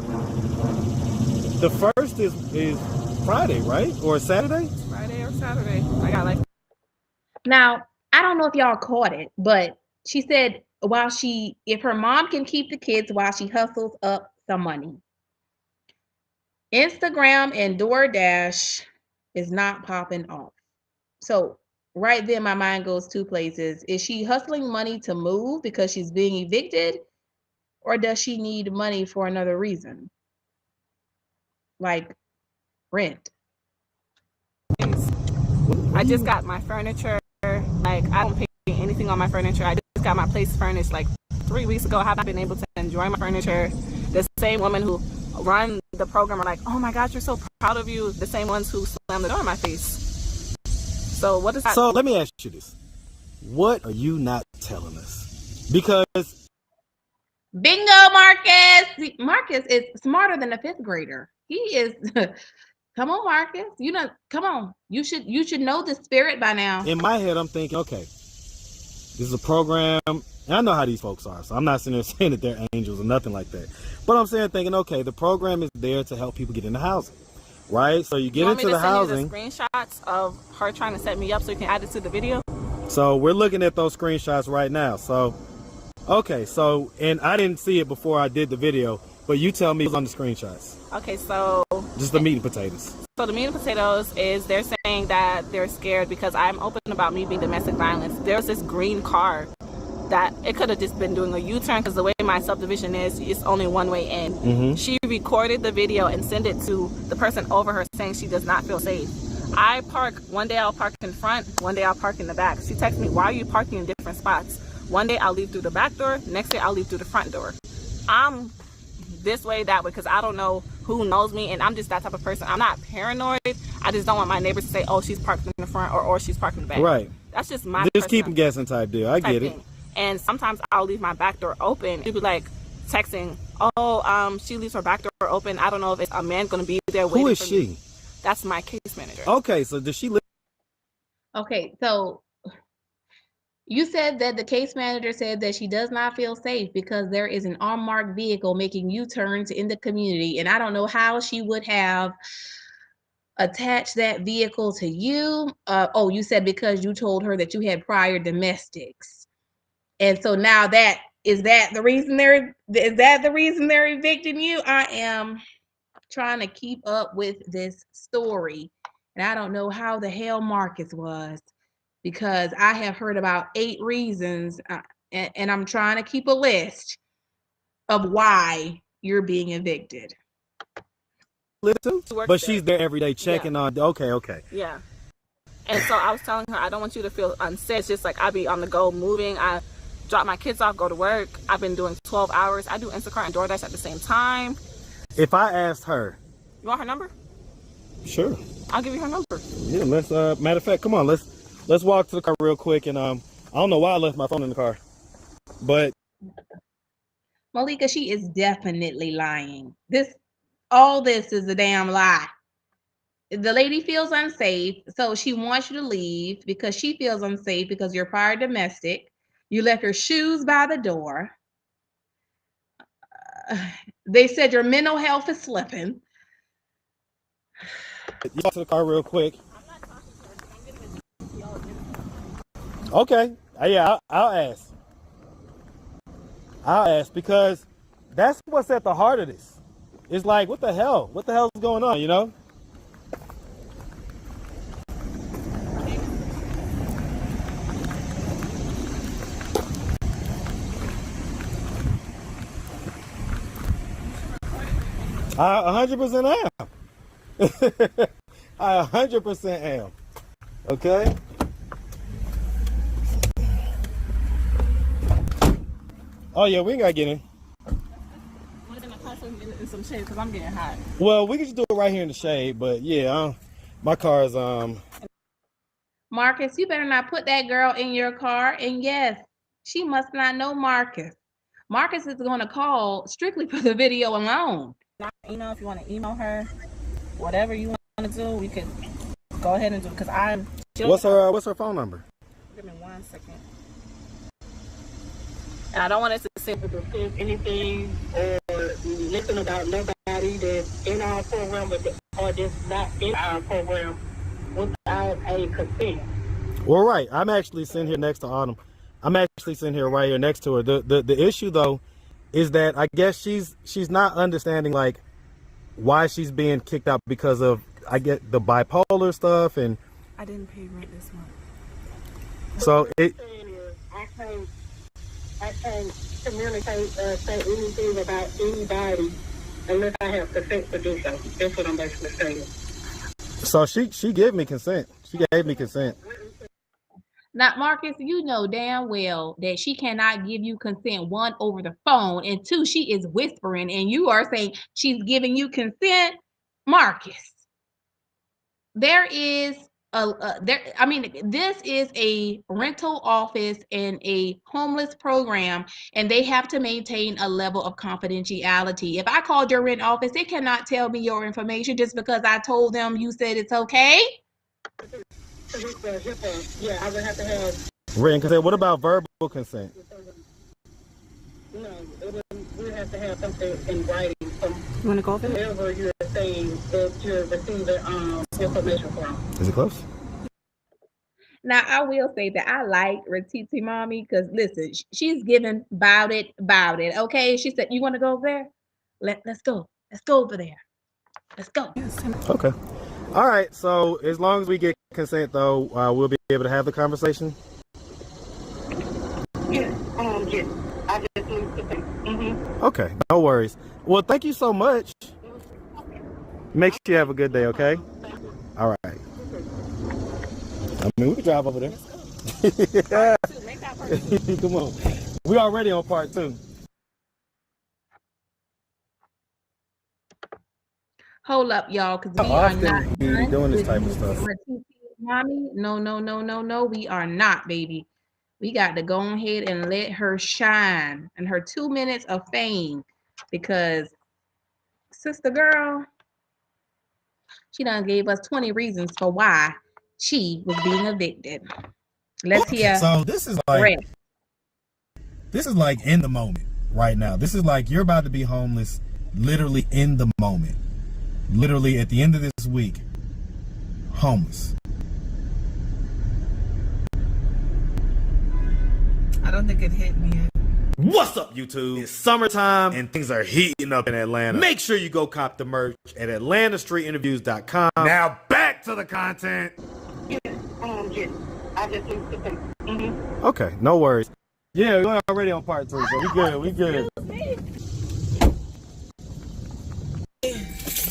the 1st is Friday, right? Or Saturday? It's Friday or Saturday. I got like. Now, I don't know if y'all caught it, but she said if her mom can keep the kids while she hustles up some money. Instagram and DoorDash is not popping off. So right then my mind goes 2 places. Is she hustling money to move because she's being evicted? Or does she need money for another reason? Like rent. I just got my furniture. Like, I don't pay anything on my furniture. I just got my place furnished like 3 weeks ago. I haven't been able to enjoy my furniture. The same woman who run the program are like, oh my gosh, you're so proud of you. The same ones who slammed the door in my face. So what is that? So let me ask you this. What are you not telling us? Because bingo, Marcus. See, Marcus is smarter than a fifth grader. He is. Come on, Marcus. You know, come on. You should know the spirit by now. in my head, I'm thinking, okay, this is a program. And I know how these folks are, so I'm not sitting there saying that they're angels or nothing like that. But I'm saying, thinking, okay, the program is there to help people get into housing, right? So you get into the housing. You want me to send you the screenshots of her trying to set me up so you can add it to the video? So we're looking at those screenshots right now. So, okay, so, and I didn't see it before I did the video, but you tell me what's on the screenshots. Okay, so Just the meat and potatoes. So the meat and potatoes is they're saying that they're scared because I'm open about me being domestic violence. There's this green car that it could have just been doing a U-turn because the way my subdivision is, it's only one way in. Mm-hmm. She recorded the video and sent it to the person over her saying she does not feel safe. I park, one day I'll park in front, one day I'll park in the back. She texts me, why are you parking in different spots? One day I'll leave through the back door, next day I'll leave through the front door. I'm this way, that way, because I don't know who knows me, and I'm just that type of person. I'm not paranoid. I just don't want my neighbors to say, oh, she's parked in the front or she's parked in the back. Right. That's just my Just keep them guessing type deal. I get it. And sometimes I'll leave my back door open. She'll be like texting, oh, she leaves her back door open. I don't know if it's a man going to be there waiting Who is for she? me. That's my case manager. Okay, so does she live? Okay, so you said that the case manager said that she does not feel safe because there is an unmarked vehicle making U-turns in the community, and I don't know how she would have attached that vehicle to you. Oh, you said because you told her that you had prior domestics, and so now is that the reason they're evicting you? I am trying to keep up with this story, and I don't know how the hell Marcus was, because I have heard about 8 reasons, and I'm trying to keep a list of why you're being evicted. But she's there every day checking on. Okay. Yeah. And so I was telling her, I don't want you to feel unsafe. It's just like I be on the go moving. I drop my kids off, go to work. I've been doing 12 hours. I do Instacart and DoorDash at the same time. If I asked her, You want her number? sure. I'll give you her number. Yeah, let's matter of fact, come on, let's walk to the car real quick, and I don't know why I left my phone in the car. But Malika, she is definitely lying. All this is a damn lie. The lady feels unsafe, so she wants you to leave because she feels unsafe because you're prior domestic. You left your shoes by the door. They said your mental health is slipping. you walk to the car real quick. Okay. Yeah, I'll ask. I'll ask, because that's what's at the heart of this. It's like, what the hell? What the hell is going on, you know? I 100% am. I 100% am. Okay? Oh, yeah, we ain't got to get in. In some shade because I'm getting hot. Well, we can just do it right here in the shade, but yeah, my car is Marcus, you better not put that girl in your car. And yes, she must not know Marcus. Marcus is going to call strictly for the video alone. You know, if you want to email her, whatever you want to do, we can go ahead and do it. Because I'm. What's her phone number? Give me 1 second. And I don't want us to say anything or listen about nobody that's in our program or that's not in our program without a consent. Well, right. I'm actually sitting here next to Autumn. I'm actually sitting here right here next to her. The issue though is that I guess she's not understanding like why she's being kicked out because of, I get the bipolar stuff, and I didn't pay rent this month. So I can't communicate say anything about anybody unless I have consent to do so. That's what I'm basically saying. So she gave me consent. She gave me consent. Now, Marcus, you know damn well that she cannot give you consent, 1, over the phone, and 2, she is whispering, and you are saying she's giving you consent. Marcus, there is I mean, this is a rental office and a homeless program, and they have to maintain a level of confidentiality. If I called your rent office, they cannot tell me your information just because I told them you said it's okay. Yeah, I would have to have Written consent. What about verbal consent? no. We have to have something in writing from You want to go over it? whoever you're saying that you're receiving information from. Is it close? Now, I will say that I like Ratiti Mommy because listen, she's giving about it. Okay, she said, "You want to go over there? Let's go. Let's go over there. Let's go." Okay. All right. So as long as we get consent, though, we'll be able to have the conversation. Yeah. Yes. I just need to think. Okay. No worries. Well, thank you so much. Make sure you have a good day. Okay. All right. I mean, we can drive over there. Come on. We already on part 2. Hold up, y'all, because we How are often not do you done doing this with type of stuff? Ratiti Mommy. No, we are not, baby. We got to go ahead and let her shine in her 2 minutes of fame because sister girl, she done gave us 20 reasons for why she was being evicted. Let's hear. So this is like in the moment right now. This is like you're about to be homeless literally in the moment. Literally at the end of this week, homeless. I don't think it hit me yet. What's up, YouTube? It's summertime and things are heating up in Atlanta. Make sure you go cop the merch at atlantastreetinterviews.com. Now back to the content. Yes. I just need to think. Okay, no worries. Yeah, we're already on part 3, so we good.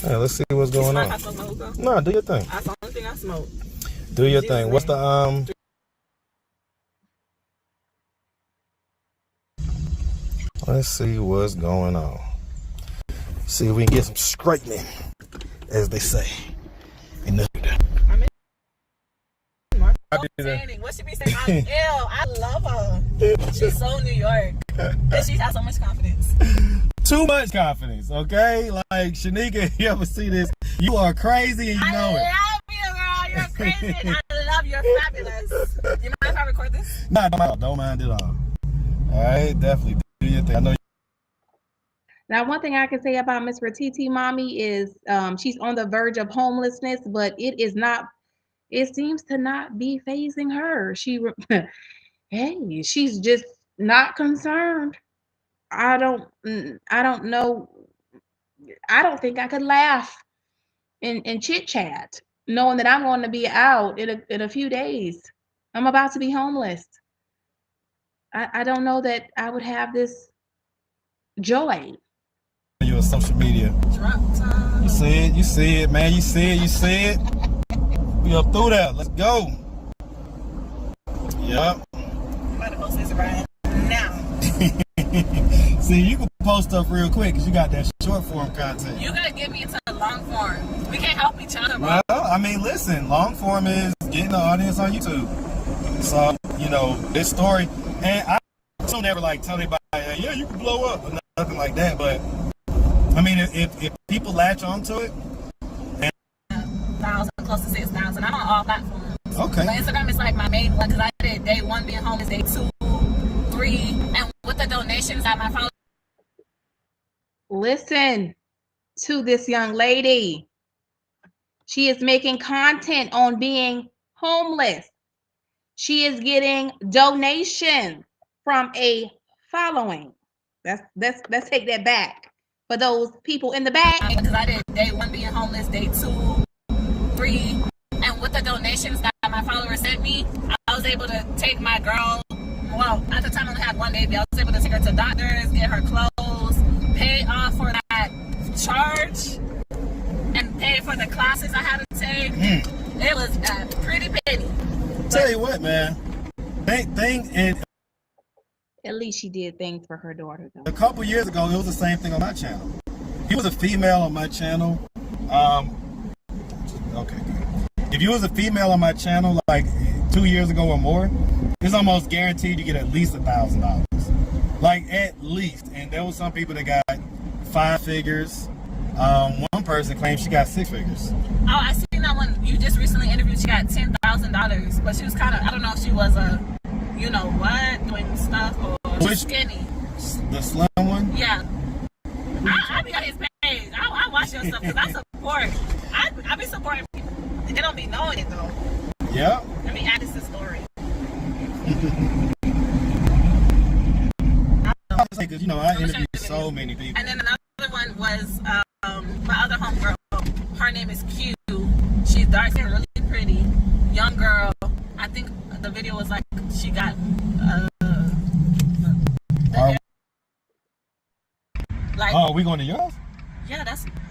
Hey, let's see what's going on. No, do your thing. That's the only thing I smoke. Do your thing. What's the Let's see what's going on. See if we can get some straightening, as they say. In the What she be saying? Ew, I love her. She's so New York. And she has so much confidence. Too much confidence, okay? Like, Shanika, you ever see this? You are crazy and you know it. I love you, girl. You're crazy and I love you. You're fabulous. You mind if I record this? Nah, don't mind at all. Alright, definitely do your thing. I know. Now, one thing I can say about Miss Ratiti Mommy is she's on the verge of homelessness, but it seems to not be phasing her. Hey, she's just not concerned. I don't know. I don't think I could laugh and chit chat knowing that I'm going to be out in a few days. I'm about to be homeless. I don't know that I would have this joy. You on social media. Drop time. You see it, man. You see it. We up through that. Let's go. Yep. I'm about to post this right now. See, you can post stuff real quick because you got that short form content. You gotta get me into the long form. We can't help each other, bro. Well, I mean, listen, long form is getting the audience on YouTube. So, this story, and I don't ever like tell anybody, yeah, you can blow up or nothing like that. But I mean, if people latch onto it, close to 6,000. I'm on all platforms. Okay. But Instagram is like my main one because I did day 1 being homeless, day 2, 3, and with the donations that my followers. Listen to this young lady. She is making content on being homeless. She is getting donations from a following. Let's take that back for those people in the back. Because I did day 1 being homeless, day 2, 3, and with the donations that my followers sent me, I was able to take my girl. Well, at the time I only had 1 baby. I was able to take her to doctors, get her clothes, pay off for that charge, and pay for the classes I had to take. It was a pretty penny. Tell you what, man. And at least she did things for her daughter, though. A couple years ago, it was the same thing on my channel. He was a female on my channel. Okay, good. if you was a female on my channel like 2 years ago or more, it's almost guaranteed you get at least $1,000. Like at least. And there was some people that got 5 figures. One person claimed she got 6 figures. Oh, I seen that one you just recently interviewed. She got $10,000, but she was kind of, I don't know if she was a, you know what, doing stuff or Which, skinny. The slim one? Yeah. I be on his page. I watch your stuff because I support. I be supporting people. They don't be knowing it though. Yeah. Let me add this to the story. Because you know I interviewed so many people. And then another one was my other homegirl. Her name is Q. She's dark skin, really pretty, young girl. I think the video was like she got like. Oh, we going to yours? Yeah,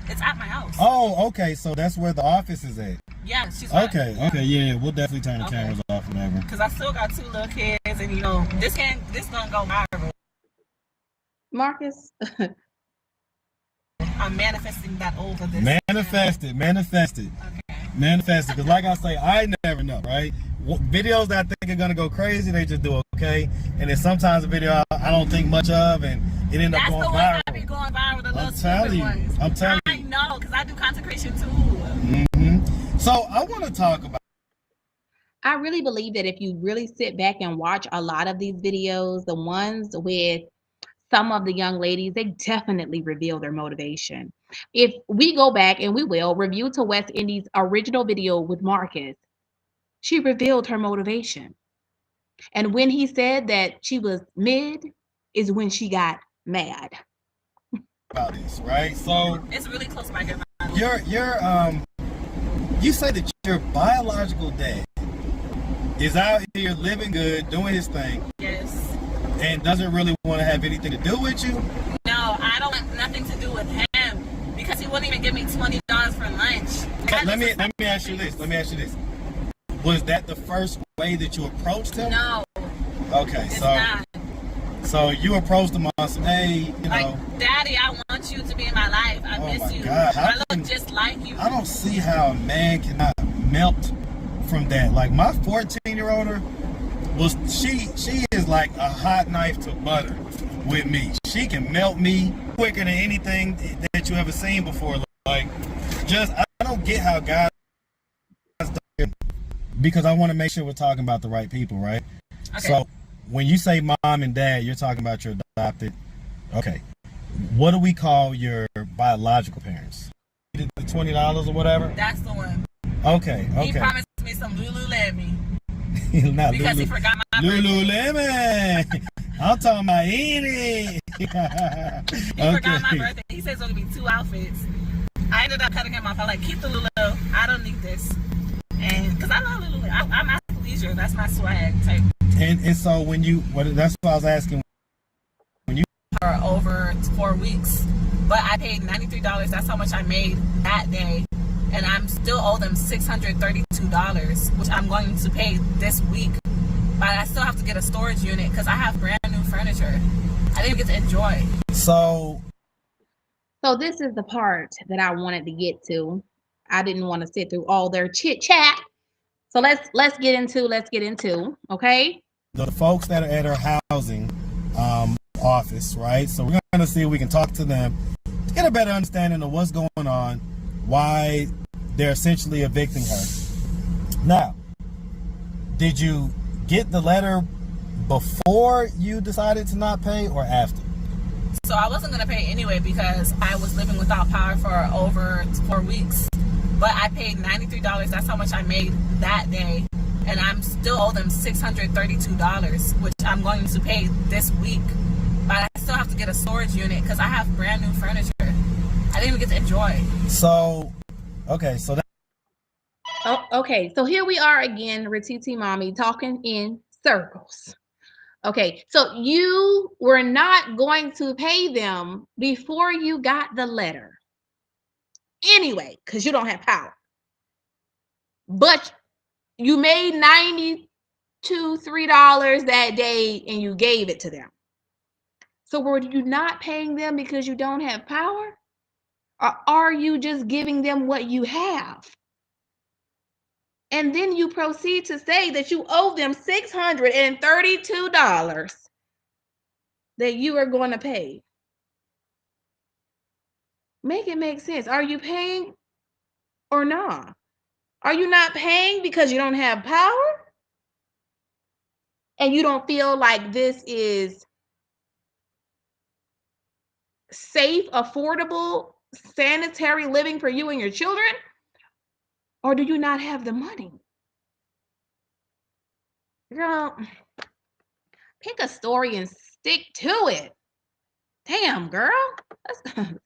it's at my house. Oh, okay. So that's where the office is at. Yeah, she's okay. Right. Okay, yeah, we'll definitely turn the cameras off, whatever. Because I still got 2 little kids, and you know this gonna go viral. Marcus. I'm manifesting that over this. Manifest it. Okay. Manifest it. Because like I say, I never know, right? Videos that I think are going to go crazy, they just do okay. And then sometimes a video I don't think much of, and it ends up going viral. That's the one I be going viral, the little stupid ones. I'm telling you. I know, because I do content creation too. Mm-hmm. So I want to talk about. I really believe that if you really sit back and watch a lot of these videos, the ones with some of the young ladies, they definitely reveal their motivation. If we go back, and we will review to West Indies' original video with Marcus, she revealed her motivation. And when he said that she was mid, is when she got mad. About this, right? So it's really close by here. You say that your biological dad is out here living good, doing his thing. Yes. And doesn't really want to have anything to do with you? No, I don't want nothing to do with him because he wouldn't even give me $20 for lunch. Let me ask you this. Was that the first way that you approached him? No. Okay, it's not. So you approached him on some, hey, you know, Daddy, I want you to be in my life. I miss you. God. I look just like you. I don't see how a man cannot melt from that. Like my 14-year-older. She is like a hot knife to butter with me. She can melt me quicker than anything that you ever seen before. Like, I don't get how guys do it, because I want to make sure we're talking about the right people, right? Okay. So when you say mom and dad, you're talking about your adopted. Okay. What do we call your biological parents? The $20 or whatever? That's the one. Okay. He promised me some Lululemon. Not because he forgot my Lululemon. I'm talking about eating. He forgot my birthday. He said it's going to be 2 outfits. I ended up cutting him off. I like, keep the Lulu. I don't need this. And because I love Lulu. I'm athleisure. That's my swag type. And so that's what I was asking. When you for over 4 weeks, but I paid $93. That's how much I made that day. And I'm still owe them $632, which I'm going to pay this week. But I still have to get a storage unit because I have brand new furniture. I didn't get to enjoy. So this is the part that I wanted to get to. I didn't want to sit through all their chit chat. So let's get into, okay? The folks that are at our housing office, right? So we're going to see if we can talk to them to get a better understanding of what's going on, why they're essentially evicting her. Now, did you get the letter before you decided to not pay or after? So I wasn't going to pay anyway because I was living without power for over 4 weeks. But I paid $93. That's how much I made that day. And I'm still owe them $632, which I'm going to pay this week. But I still have to get a storage unit because I have brand new furniture. I didn't even get to enjoy. So, okay, so that. Oh, okay, so here we are again, Ratiti Mommy, talking in circles. Okay, so you were not going to pay them before you got the letter. Anyway, because you don't have power. But you made $3 that day and you gave it to them. So were you not paying them because you don't have power? Or are you just giving them what you have? And then you proceed to say that you owe them $632 that you are going to pay. Make it make sense. Are you paying or not? Are you not paying because you don't have power? And you don't feel like this is safe, affordable, sanitary living for you and your children? Or do you not have the money? Girl, pick a story and stick to it. Damn, girl. But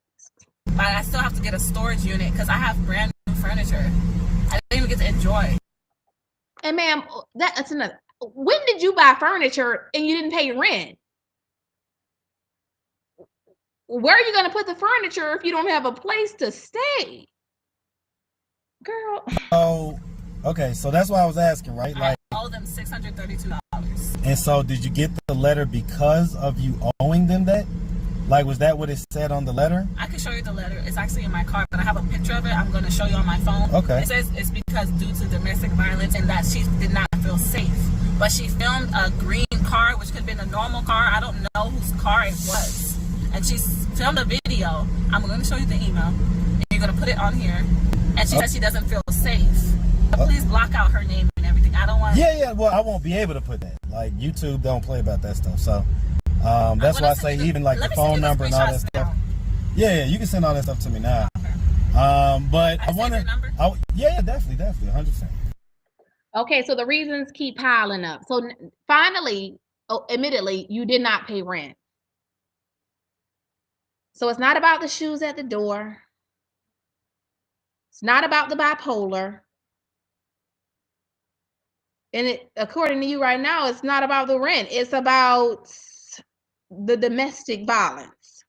I still have to get a storage unit because I have brand new furniture. I didn't even get to enjoy. And ma'am, that's another. When did you buy furniture and you didn't pay rent? Where are you going to put the furniture if you don't have a place to stay? Girl. Oh, okay. So that's why I was asking, right? I owe them $632. And so did you get the letter because of you owing them that? Like, was that what it said on the letter? I can show you the letter. It's actually in my car, but I have a picture of it. I'm going to show you on my phone. Okay. It says it's because due to domestic violence and that she did not feel safe. But she filmed a green car, which could have been a normal car. I don't know whose car it was. And she filmed a video. I'm going to show you the email. And you're going to put it on here. And she said she doesn't feel safe. Please block out her name and everything. I don't want... Yeah. Well, I won't be able to put that. Like, YouTube don't play about that stuff. So... that's why I say even like the phone number and all that stuff. Yeah, you can send all that stuff to me now. Okay. But I want to. Yeah, definitely, 100%. Okay, so the reasons keep piling up. So finally, admittedly, you did not pay rent. So it's not about the shoes at the door. It's not about the bipolar. And according to you right now, it's not about the rent. It's about the domestic violence.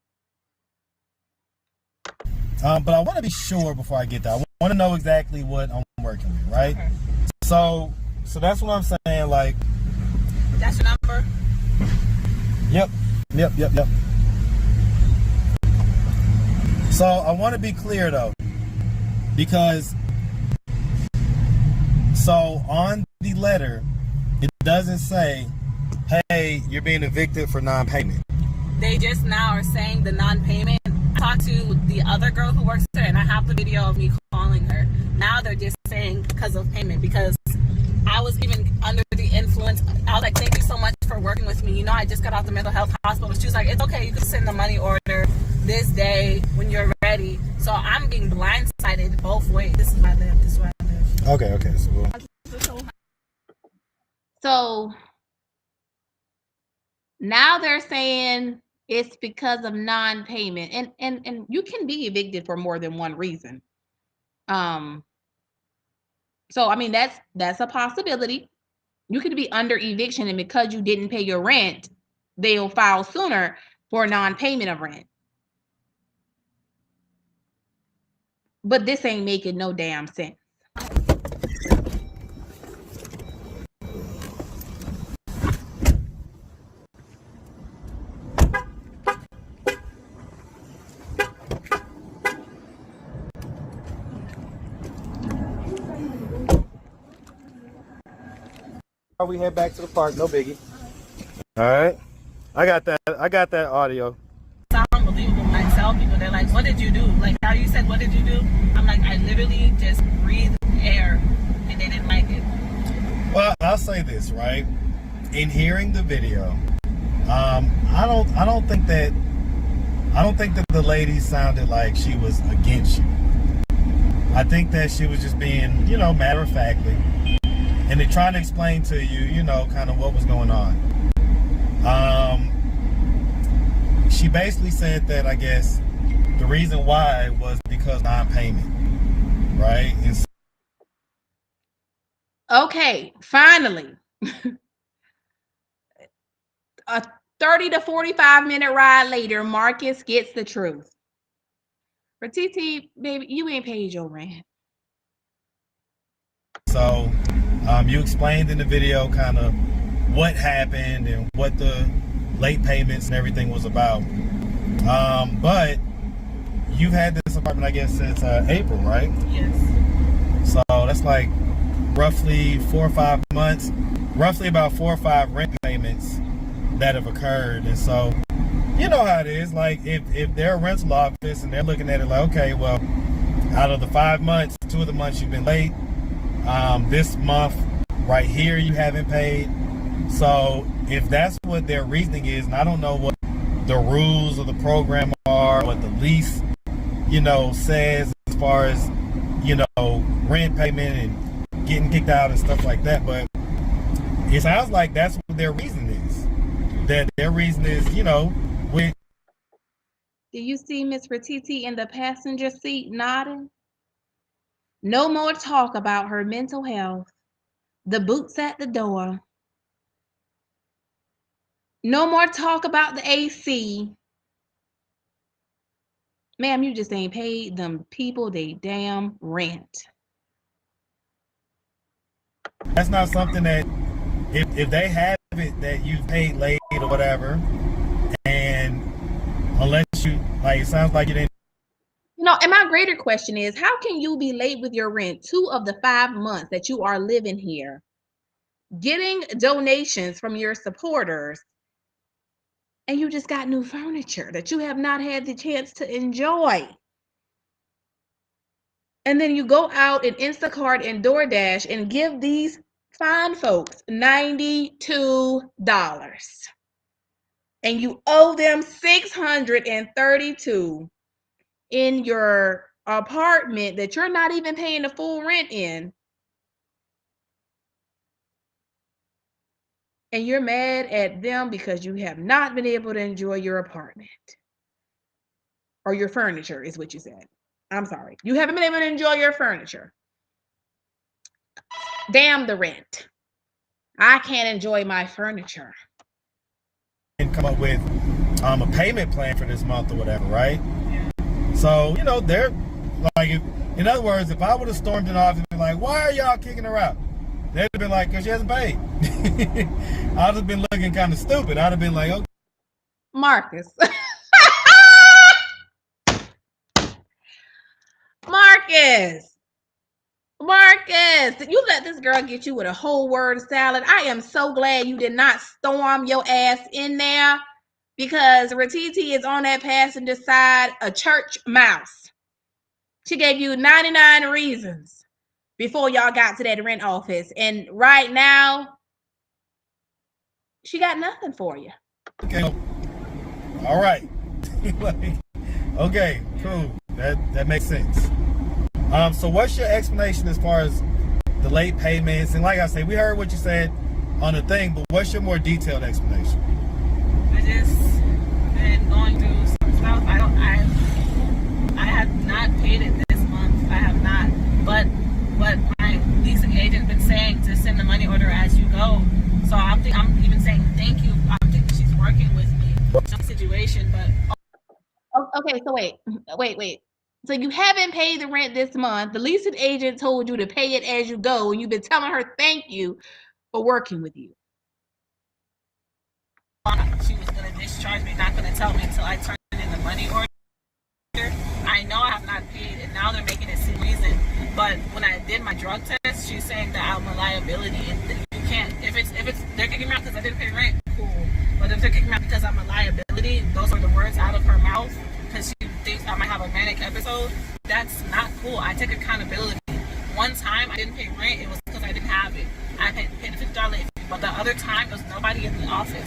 But I want to be sure before I get there. I want to know exactly what I'm working with, right? Okay. So that's what I'm saying. Like, that's your number. Yep. So I want to be clear though, because so on the letter it doesn't say, hey, you're being evicted for non-payment. They just now are saying the non-payment. I talked to the other girl who works there, and I have the video of me calling her. Now they're just saying because of payment, because I was even under the influence. I was like, thank you so much for working with me. You know, I just got out the mental health hospital. She was like, it's okay. You can send the money order this day when you're ready. So I'm being blindsided both ways. This is where I live. This is where I live. Okay. So now they're saying it's because of non-payment, and you can be evicted for more than one reason. So I mean that's a possibility. You could be under eviction, and because you didn't pay your rent, they'll file sooner for non-payment of rent. But this ain't making no damn sense. We head back to the park, no biggie. All right, I got that audio. It's unbelievable. When I tell people, they're like, what did you do? Like how you said, what did you do? I'm like, I literally just breathed air, and they didn't like it. Well, I'll say this, right? In hearing the video, I don't think that the lady sounded like she was against you. I think that she was just being, matter of factly. And they're trying to explain to you, kind of what was going on. She basically said that, I guess, the reason why was because non-payment, right? Okay, finally. A 30 to 45-minute ride later, Marcus gets the truth. For TT, baby, you ain't paid your rent. So, you explained in the video kind of what happened and what the late payments and everything was about. But you've had this apartment, I guess, since April, right? Yes. So that's like roughly 4 or 5 months, roughly about 4 or 5 rent payments that have occurred. And so, you know how it is. Like, if they're a rental office and they're looking at it like, okay, well, out of the 5 months, 2 of the months you've been late. This month right here you haven't paid. So if that's what their reasoning is, and I don't know what the rules of the program are, what the lease, says as far as, rent payment and getting kicked out and stuff like that, but it sounds like that's what their reason is. That their reason is, with. Do you see Miss Ratiti in the passenger seat nodding? No more talk about her mental health. The boots at the door. No more talk about the AC. Ma'am, you just ain't paid them people they damn rent. That's not something that, if they have it that you've paid late or whatever, and unless you, like, it sounds like you didn't. And my greater question is, how can you be late with your rent 2 of the 5 months that you are living here, getting donations from your supporters, and you just got new furniture that you have not had the chance to enjoy? And then you go out and Instacart and DoorDash and give these fine folks $92. And you owe them $632 in your apartment that you're not even paying the full rent in. And you're mad at them because you have not been able to enjoy your apartment. Or your furniture is what you said. I'm sorry. You haven't been able to enjoy your furniture. Damn the rent. I can't enjoy my furniture. And come up with a payment plan for this month or whatever, right? Yeah. So, they're like, in other words, if I would have stormed it off and been like, why are y'all kicking her out? They'd have been like, because she hasn't paid. I'd have been looking kind of stupid. I'd have been like, okay. Marcus. Marcus, you let this girl get you with a whole word salad. I am so glad you did not storm your ass in there, because Ratiti is on that passenger side, a church mouse. She gave you 99 reasons before y'all got to that rent office. And right now, she got nothing for you. Okay. All right. Okay, cool. That makes sense. So what's your explanation as far as the late payments? And like I said, we heard what you said on the thing, but what's your more detailed explanation? I just been going through some stuff. I have not paid it this month. I have not. But what my leasing agent been saying, to send the money order as you go. So I'm even saying thank you. I'm thinking she's working with me in some situation, but okay, so wait. So you haven't paid the rent this month. The leasing agent told you to pay it as you go, and you've been telling her thank you for working with you. She was going to discharge me, not going to tell me until I turned in the money order. I know I have not paid, and now they're making it seem reason. But when I did my drug test, she's saying that I'm a liability, and you can't. If it's they're kicking me out because I didn't pay rent, cool. But if they're kicking me out because I'm a liability, those are the words out of her mouth, because she thinks I might have a manic episode. That's not cool. I take accountability. One time I didn't pay rent, it was because I didn't have it. I paid a $50 late fee, but the other time there was nobody in the office.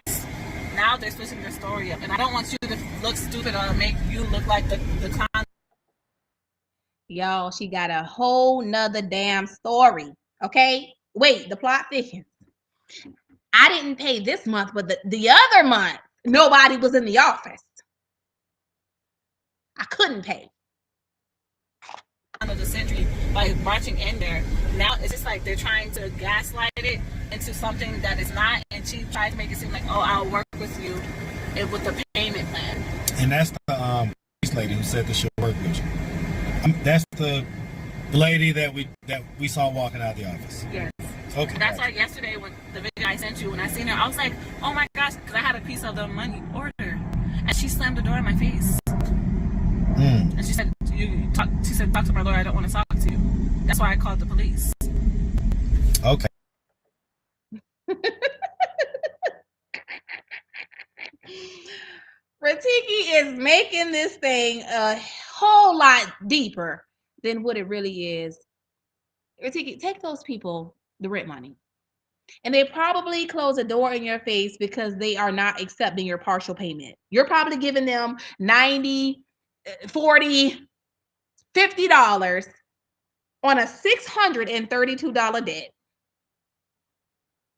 Now they're switching their story up, and I don't want you to look stupid or make you look like the clown. Y'all, she got a whole nother damn story. Okay? Wait, the plot thickens. I didn't pay this month, but the other month, nobody was in the office. I couldn't pay. Of the century by marching in there. Now it's just like they're trying to gaslight it into something that is not, and she tried to make it seem like, oh, I'll work with you with the payment plan. And that's the lady who said that she'll work with you. That's the lady that we saw walking out of the office. Yes. Okay. That's why yesterday when the video I sent you, when I seen her, I was like, oh my gosh, because I had a piece of the money order, and she slammed the door in my face. And she said, talk to my lawyer, I don't want to talk to you. That's why I called the police. Okay. Ratiki is making this thing a whole lot deeper than what it really is. Ratiki, take those people the rent money. And they probably close a door in your face because they are not accepting your partial payment. You're probably giving them 90, 40, $50 on a $632 debt.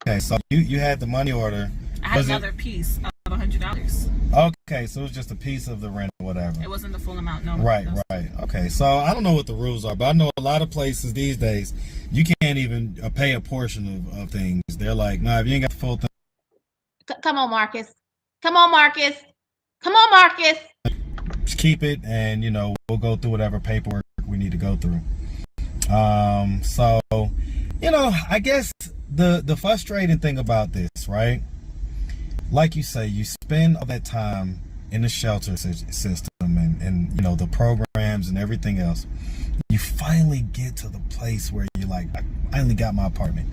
Okay, so you had the money order. I had another piece of $100. Okay, so it was just a piece of the rent or whatever. It wasn't the full amount, no. Right, right. Okay, so I don't know what the rules are, but I know a lot of places these days, you can't even pay a portion of things. They're like, nah, if you ain't got the full thing. Come on, Marcus. Come on, Marcus. Come on, Marcus. Just keep it, and, we'll go through whatever paperwork we need to go through. So, I guess the frustrating thing about this, right? Like you say, you spend all that time in the shelter system and the programs and everything else. You finally get to the place where you're like, I finally got my apartment.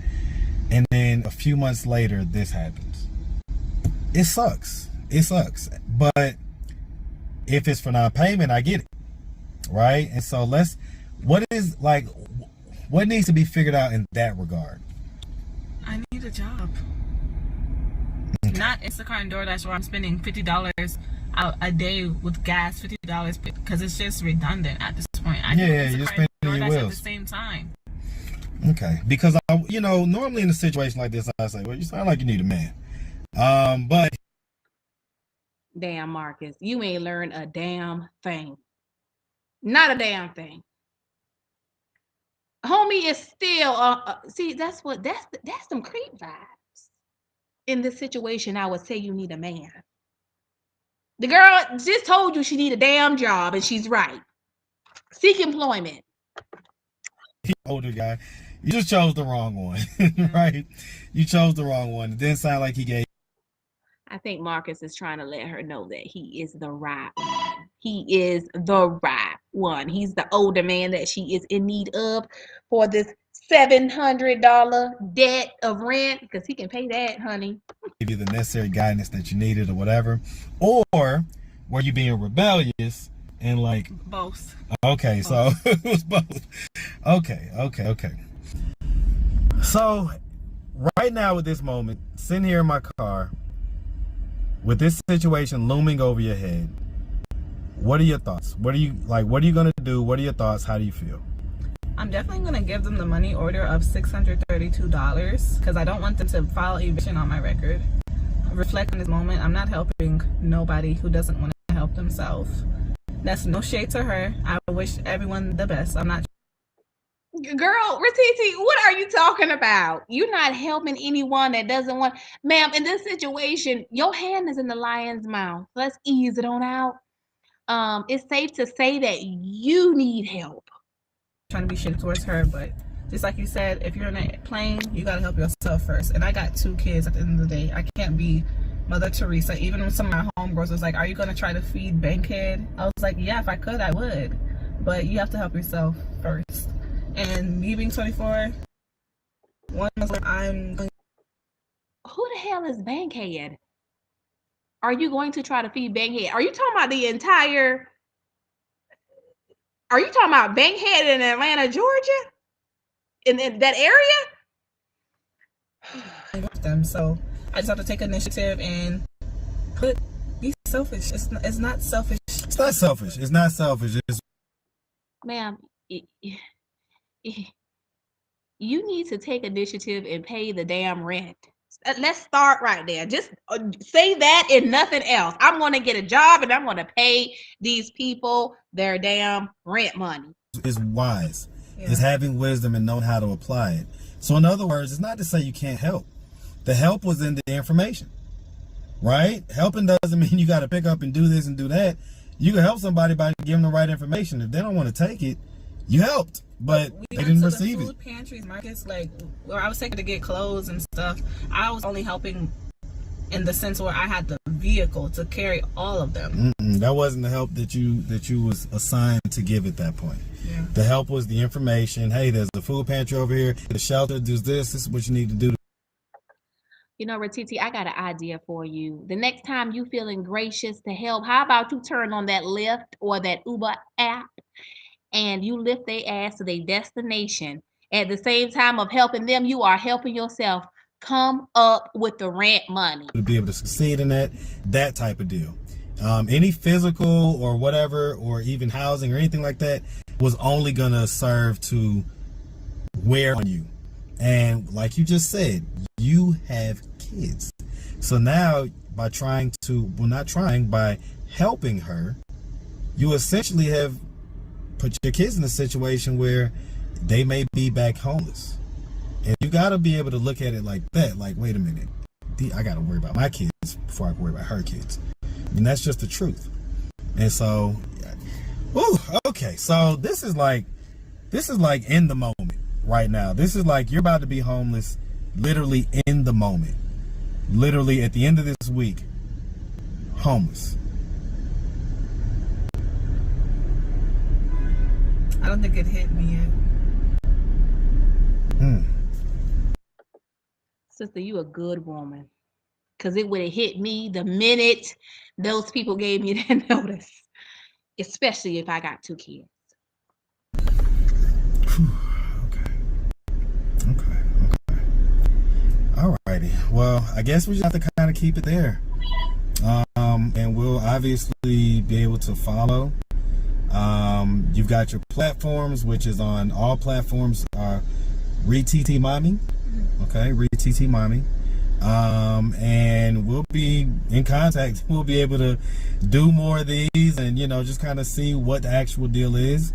And then a few months later, this happens. It sucks. It sucks. But if it's for non-payment, I get it. Right? And so what needs to be figured out in that regard? I need a job. Not Instacart and DoorDash where I'm spending $50 a day with gas, $50 because it's just redundant at this point. You're spending your wheels at the same time. Okay, because normally in a situation like this, I say, well, you sound like you need a man. But damn, Marcus, you ain't learned a damn thing. Not a damn thing. Homie is still see, that's some creep vibes. In this situation, I would say you need a man. The girl just told you she need a damn job, and she's right. Seek employment. Older guy, you just chose the wrong one, right? You chose the wrong one. It didn't sound like he gave. I think Marcus is trying to let her know that he is the right one. He is the right one. He's the older man that she is in need of for this $700 debt of rent, because he can pay that, honey. Give you the necessary guidance that you needed or whatever. Or were you being rebellious and like both? Okay, so it was both. Okay. So right now at this moment, sitting here in my car with this situation looming over your head, what are your thoughts? What are you gonna do? What are your thoughts? How do you feel? I'm definitely going to give them the money order of $632 because I don't want them to file eviction on my record. Reflect on this moment. I'm not helping nobody who doesn't want to help themselves. That's no shade to her. I wish everyone the best. I'm not. Girl, Ratiti, what are you talking about? You're not helping anyone that doesn't want. Ma'am, in this situation, your hand is in the lion's mouth. Let's ease it on out. It's safe to say that you need help. Trying to be shit towards her, but just like you said, if you're in a plane, you got to help yourself first. And I got 2 kids at the end of the day. I can't be Mother Teresa. Even when some of my homegirls was like, are you going to try to feed Bankhead? I was like, yeah, if I could, I would. But you have to help yourself first. And me being 24, one was like, who the hell is Bankhead? Are you going to try to feed Bankhead? Are you talking about the entire... Are you talking about Bankhead in Atlanta, Georgia? In that area? Them, so I just have to take initiative and be selfish. It's not selfish. It's not selfish. It's not selfish. Ma'am, you need to take initiative and pay the damn rent. Let's start right there. Just say that and nothing else. I'm going to get a job and I'm going to pay these people their damn rent money. It's wise. Yeah. It's having wisdom and knowing how to apply it. So in other words, it's not to say you can't help. The help was in the information, right? Helping doesn't mean you got to pick up and do this and do that. You can help somebody by giving them the right information. If they don't want to take it, you helped, but they didn't receive the food pantries, Marcus, like where I was taking to get clothes and stuff. I was only helping in the sense where I had the vehicle to carry all of them. That wasn't the help that you was assigned to give at that point. Yeah. The help was the information. Hey, there's the food pantry over here. The shelter does this. This is what you need to do. You know, Ratiti, I got an idea for you. The next time you feeling gracious to help, how about you turn on that Lyft or that Uber app and you lift their ass to their destination. At the same time of helping them, you are helping yourself. Come up with the rent money. To be able to succeed in that type of deal. Any physical or whatever, or even housing or anything like that, was only gonna serve to wear on you. And like you just said, you have kids. So now by by helping her, you essentially have put your kids in a situation where they may be back homeless. And you got to be able to look at it like that. Like, wait a minute, I got to worry about my kids before I can worry about her kids. And that's just the truth. And so, okay. So this is like in the moment right now. This is like you're about to be homeless, literally in the moment. Literally at the end of this week, homeless. I don't think it hit me yet. Sister, you a good woman. Because it would have hit me the minute those people gave me that notice. Especially if I got 2 kids. Okay. Alrighty. Well, I guess we just have to kind of keep it there. And we'll obviously be able to follow. You've got your platforms, which is on all platforms. ReTT Mommy. Okay, ReTT Mommy. And we'll be in contact. We'll be able to do more of these and, just kind of see what the actual deal is.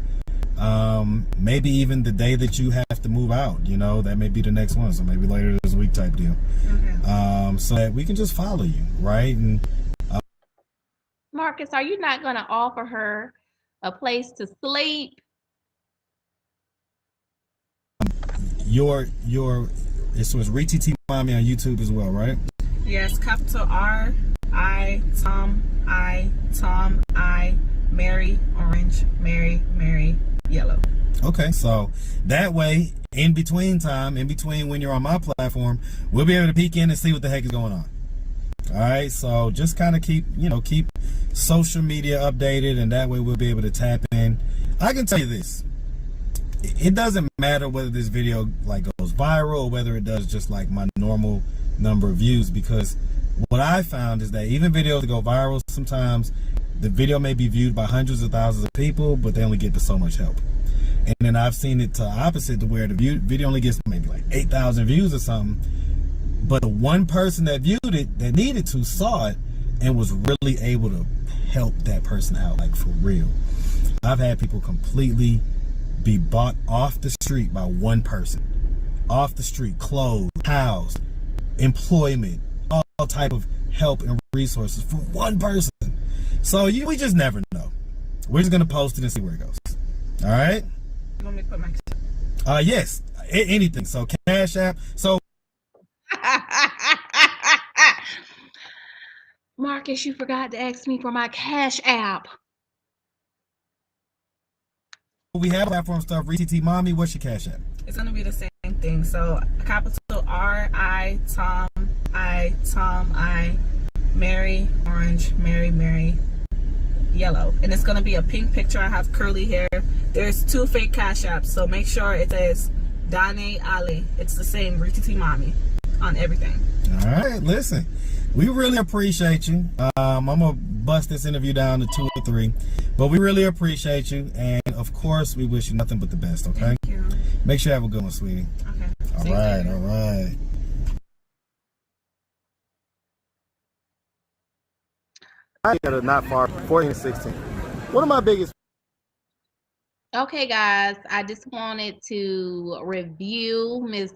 Maybe even the day that you have to move out, that may be the next one. So maybe later this week type deal. Okay. So that we can just follow you, right? And Marcus, are you not going to offer her a place to sleep? This was ReTT Mommy on YouTube as well, right? Yes, capital R-I, Tom, I, Mary, orange, Mary, yellow. Okay, so that way, in between when you're on my platform, we'll be able to peek in and see what the heck is going on. All right, so just kind of keep social media updated, and that way we'll be able to tap in. I can tell you this. It doesn't matter whether this video goes viral or whether it does just like my normal number of views, because what I found is that even videos that go viral, sometimes the video may be viewed by hundreds of thousands of people, but they only get to so much help. And then I've seen it to the opposite, to where the video only gets maybe like 8,000 views or something, but the one person that viewed it, that needed to, saw it and was really able to help that person out, like for real. I've had people completely be bought off the street by one person. Off the street, clothes, house, employment, all type of help and resources for one person. So we just never know. We're just gonna post it and see where it goes. All right? You want me to put my yes, anything. So Cash App. So Marcus, you forgot to ask me for my Cash App. we have platform stuff. ReTT Mommy, what's your Cash App? It's gonna be the same thing. So capital R-I, Tom, I, Mary, orange, Mary, yellow. And it's gonna be a pink picture. I have curly hair. There's 2 fake Cash Apps, so make sure it says Dane Ali. It's the same ReTT Mommy on everything. All right, listen, we really appreciate you. I'm gonna bust this interview down to 2 or 3, but we really appreciate you, and of course we wish you nothing but the best. Okay, Thank you. Make sure you have a good one, sweetie. Okay. All right. I got a not far 14 and 16. One of my biggest. Okay, guys, I just wanted to review Miss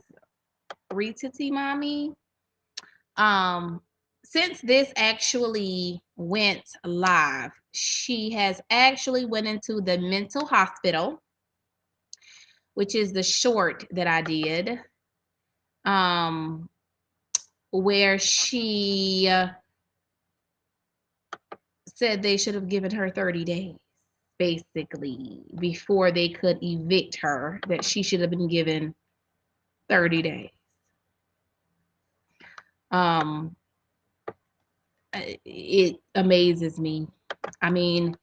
ReTT Mommy. Since this actually went live, she has actually went into the mental hospital, which is the short that I did. where she said they should have given her 30 days, basically, before they could evict her, that she should have been given 30 days. It amazes me. I mean,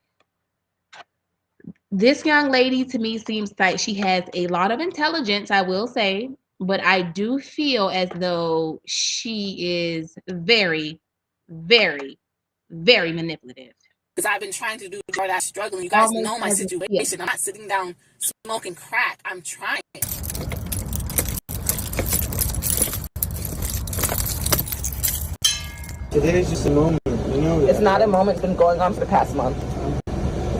this young lady to me seems like she has a lot of intelligence, I will say, but I do feel as though she is very, very, very manipulative. Because I've been trying to do DoorDash struggling. You guys Almost know my as if, yeah. situation. I'm not sitting down smoking crack. I'm trying. Today is just a moment, you know. It's not a moment. It's been going on for the past month.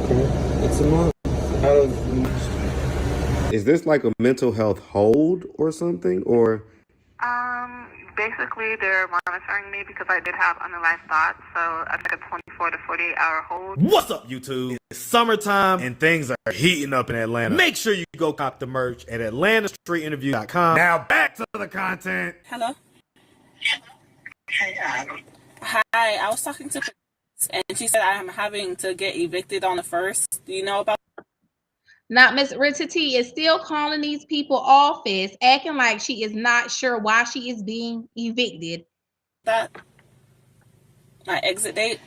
Okay. It's a month. Is this like a mental health hold or something, or? Basically, they're monitoring me because I did have underlying thoughts, so I took a 24 to 48 hour hold. What's up, YouTube? It's summertime and things are heating up in Atlanta. Make sure you go cop the merch at atlantastreetinterview.com. Now back to the content. Hello. Hey, Hi. I was talking to police and she said I'm having to get evicted on the 1st. Do you know about Now, Miss Rita T is still calling these people office, acting like she is not sure why she is being evicted. that? My exit date?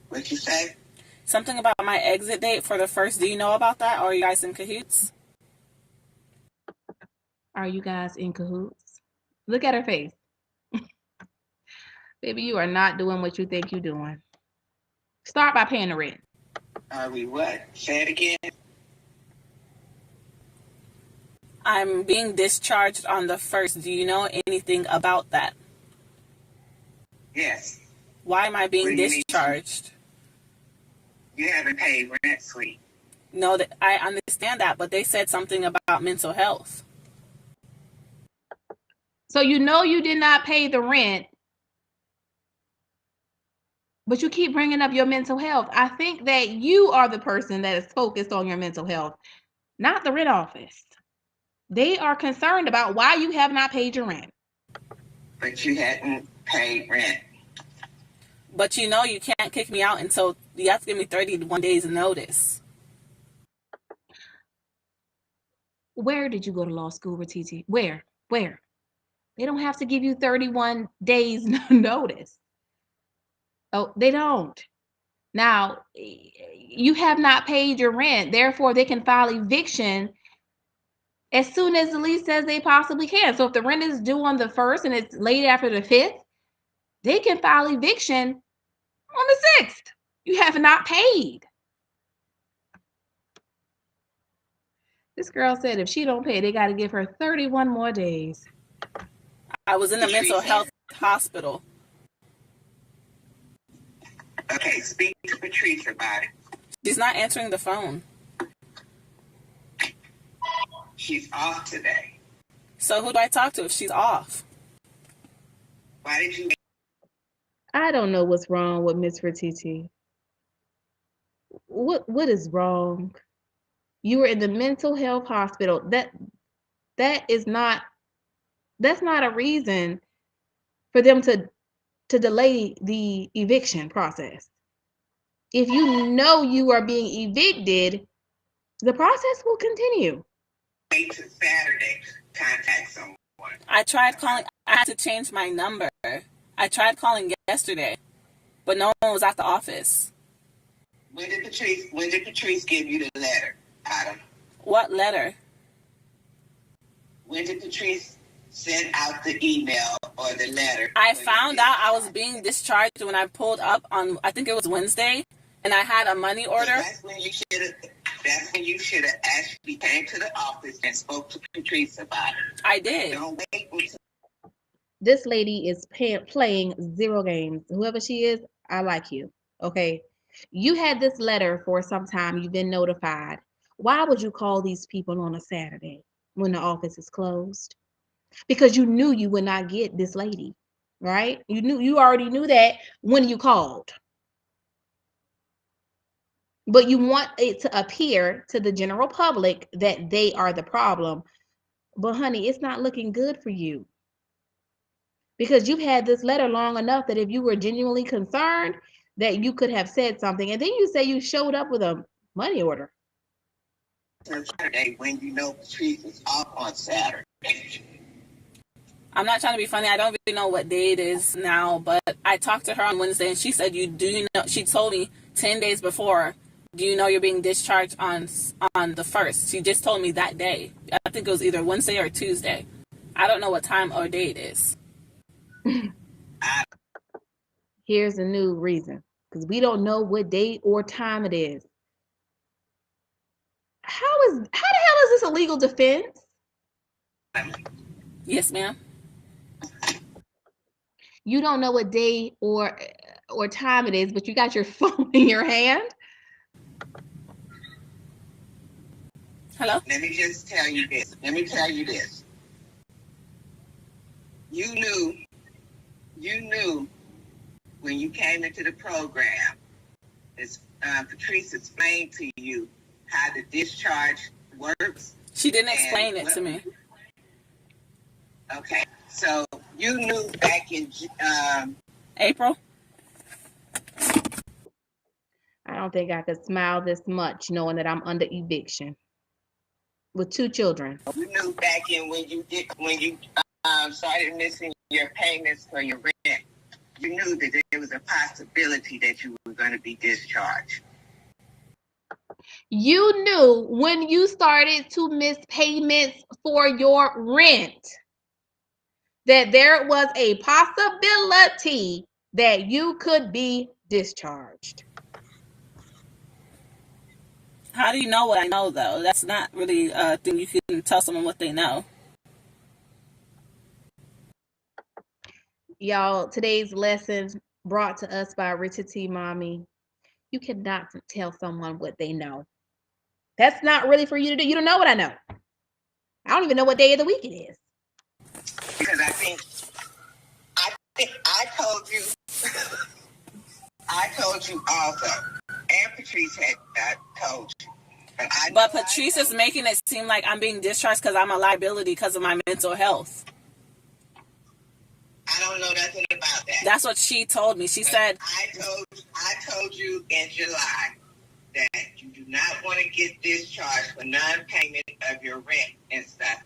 What you say? Something about my exit date for the 1st. Do you know about that? Or are you guys in cahoots? Are you guys in cahoots? Look at her face. Baby, you are not doing what you think you're doing. Start by paying the rent. Are we what? Say it again. I'm being discharged on the 1st. Do you know anything about that? Yes. Why am I being What do you mean? discharged? You haven't paid rent, sweet. No, I understand that, but they said something about mental health. So you know you did not pay the rent, but you keep bringing up your mental health. I think that you are the person that is focused on your mental health, not the rent office. They are concerned about why you have not paid your rent. But you hadn't paid rent. But you know you can't kick me out until you have to give me 31 days notice. Where did you go to law school, Ratiti? Where? They don't have to give you 31 days notice. Oh, they don't. Now, you have not paid your rent. Therefore, they can file eviction as soon as the lease says they possibly can. So if the rent is due on the 1st and it's late after the 5th, they can file eviction on the 6th. You have not paid. This girl said if she don't pay, they got to give her 31 more days. I was in a mental health hospital. Okay, speak to Patrice about it. She's not answering the phone. She's off today. So who do I talk to if she's off? Why did you? I don't know what's wrong with Miss Ratiti. What is wrong? You were in the mental health hospital. That's not a reason for them to delay the eviction process. If you know you are being evicted, the process will continue. Wait till Saturday. Contact someone. I tried calling. I had to change my number. I tried calling yesterday, but no one was at the office. When did Patrice give you the letter, Adam? What letter? When did Patrice send out the email or the letter? I found out I was being discharged when I pulled up on, I think it was Wednesday, and I had a money order. That's when you should have actually came to the office and spoke to Patrice about it. I did. Don't wait until This lady is playing zero games. Whoever she is, I like you. Okay. You had this letter for some time. You've been notified. Why would you call these people on a Saturday when the office is closed? Because you knew you would not get this lady, right? You already knew that when you called. But you want it to appear to the general public that they are the problem. But honey, it's not looking good for you. because you've had this letter long enough that if you were genuinely concerned, that you could have said something. And then you say you showed up with a money order. Saturday when you know Patrice is off on Saturday. I'm not trying to be funny. I don't really know what day it is now, but I talked to her on Wednesday and she said, she told me 10 days before, do you know you're being discharged on the 1st? She just told me that day. I think it was either Wednesday or Tuesday. I don't know what time or day it is. Here's a new reason, because we don't know what date or time it is. How the hell is this a legal defense? Yes, ma'am. You don't know what day or time it is, but you got your phone in your hand. Hello? Let me just tell you this. You knew when you came into the program, Patrice explained to you how the discharge works. She didn't explain it to me. Okay, so you knew back in April? I don't think I could smile this much knowing that I'm under eviction with 2 children. You knew back in when you started missing your payments for your rent. You knew that there was a possibility that you were going to be discharged. You knew when you started to miss payments for your rent that there was a possibility that you could be discharged. How do you know what I know, though? That's not really a thing you can tell someone what they know. Y'all, today's lesson brought to us by Richard T. Mommy. You cannot tell someone what they know. That's not really for you to do. You don't know what I know. I don't even know what day of the week it is. Because I think I told you, also, and Patrice had told you. But Patrice is making it seem like I'm being discharged because I'm a liability because of my mental health. I don't know nothing about that. That's what she told me. She said, I told you in July that you do not want to get discharged for non-payment of your rent and stuff.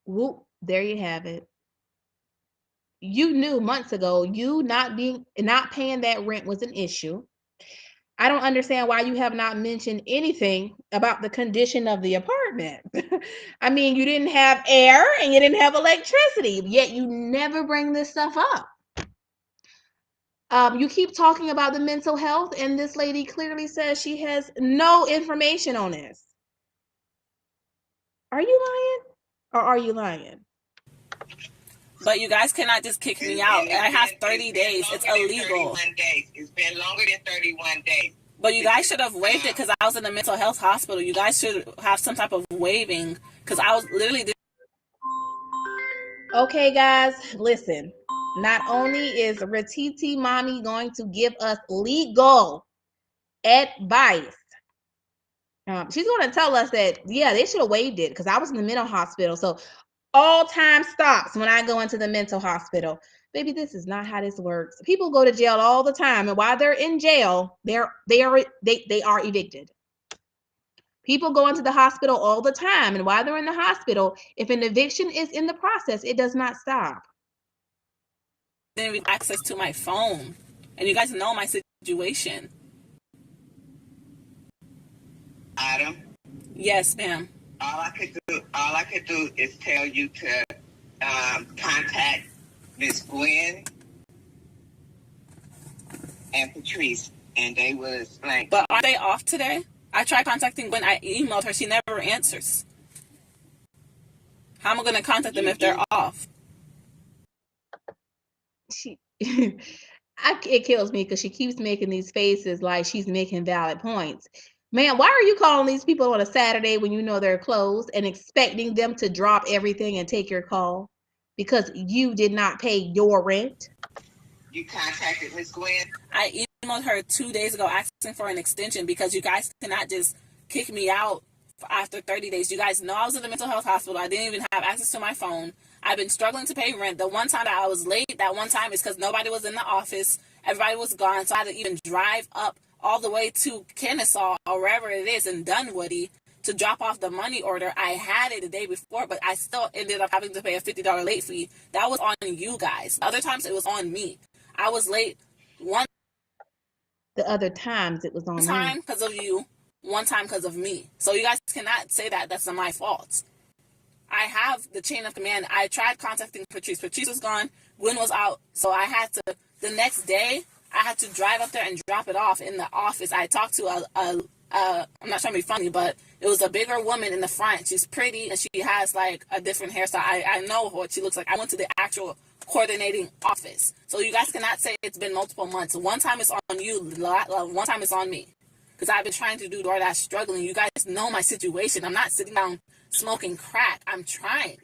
Whoop, there you have it. You knew months ago you not paying that rent was an issue. I don't understand why you have not mentioned anything about the condition of the apartment. I mean, you didn't have air and you didn't have electricity, yet you never bring this stuff up. You keep talking about the mental health, and this lady clearly says she has no information on this. Are you lying? Or are you lying? but you guys cannot just kick me out. I have 30 days. It's illegal. It's been longer than 31 days. But you guys should have waived it because I was in a mental health hospital. You guys should have some type of waiving because I was literally... Okay, guys, listen. Not only is Ratiti Mommy going to give us legal advice, she's going to tell us that, yeah, they should have waived it because I was in the mental hospital. So all time stops when I go into the mental hospital. Baby, this is not how this works. People go to jail all the time, and while they're in jail, they are evicted. People go into the hospital all the time, and while they're in the hospital, if an eviction is in the process, it does not stop. Didn't have access to my phone, and you guys know my situation. Adam? Yes, ma'am. All I could do is tell you to contact Miss Gwen and Patrice, and they will explain. But are they off today? I tried contacting Gwen. I emailed her. She never answers. How am I going to contact them if they're off? It kills me because she keeps making these faces like she's making valid points. Man, why are you calling these people on a Saturday when you know they're closed and expecting them to drop everything and take your call because you did not pay your rent? You contacted Miss Gwen? I emailed her 2 days ago asking for an extension because you guys cannot just kick me out after 30 days. You guys know I was in the mental health hospital. I didn't even have access to my phone. I've been struggling to pay rent. The one time that I was late, that one time is because nobody was in the office. Everybody was gone. So I had to even drive up all the way to Kennesaw or wherever it is in Dunwoody to drop off the money order. I had it the day before, but I still ended up having to pay a $50 late fee. That was on you guys. Other times it was on me. I was late one The other times it was on time me. because of you, one time because of me. So you guys cannot say that that's not my fault. I have the chain of command. I tried contacting Patrice. Patrice was gone. Gwen was out. So I had to, the next day, I had to drive up there and drop it off in the office. I talked to I'm not trying to be funny, but it was a bigger woman in the front. She's pretty and she has like a different hairstyle. I know what she looks like. I went to the actual coordinating office. So you guys cannot say it's been multiple months. One time it's on you, one time it's on me. Because I've been trying to do DoorDash, struggling. You guys know my situation. I'm not sitting down smoking crack. I'm trying.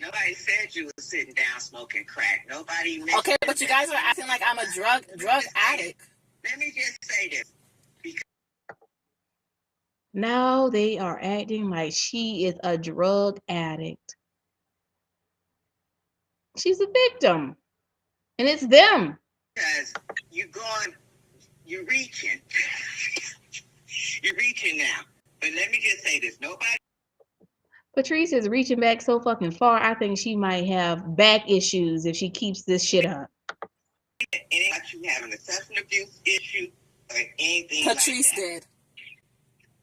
Nobody said you were sitting down smoking crack. Nobody mentioned. Okay, but you guys are acting like I'm a drug addict. Let me just say this. Now they are acting like she is a drug addict. She's a victim. And it's them. Because you're reaching. You're reaching now. But let me just say this. Nobody. Patrice is reaching back so fucking far. I think she might have back issues if she keeps this shit up. It ain't like you having a substance abuse issue or anything Patrice like that. did.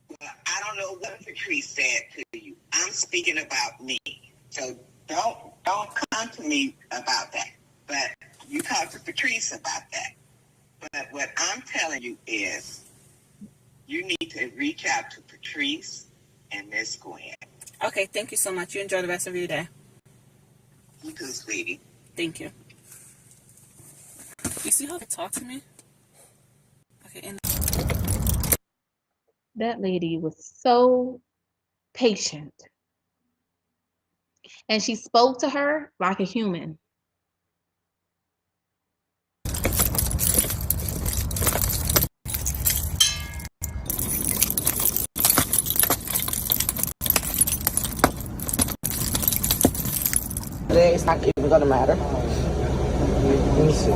Well, I don't know what Patrice said to you. I'm speaking about me. So don't come to me about that. But you talk to Patrice about that. But what I'm telling you is you need to reach out to Patrice and Miss Gwen. Okay, thank you so much. You enjoy the rest of your day. You too, sweetie. Thank you. You see how they talk to me? Okay, and That lady was so patient. And she spoke to her like a human. It's not even gonna matter. Let me see.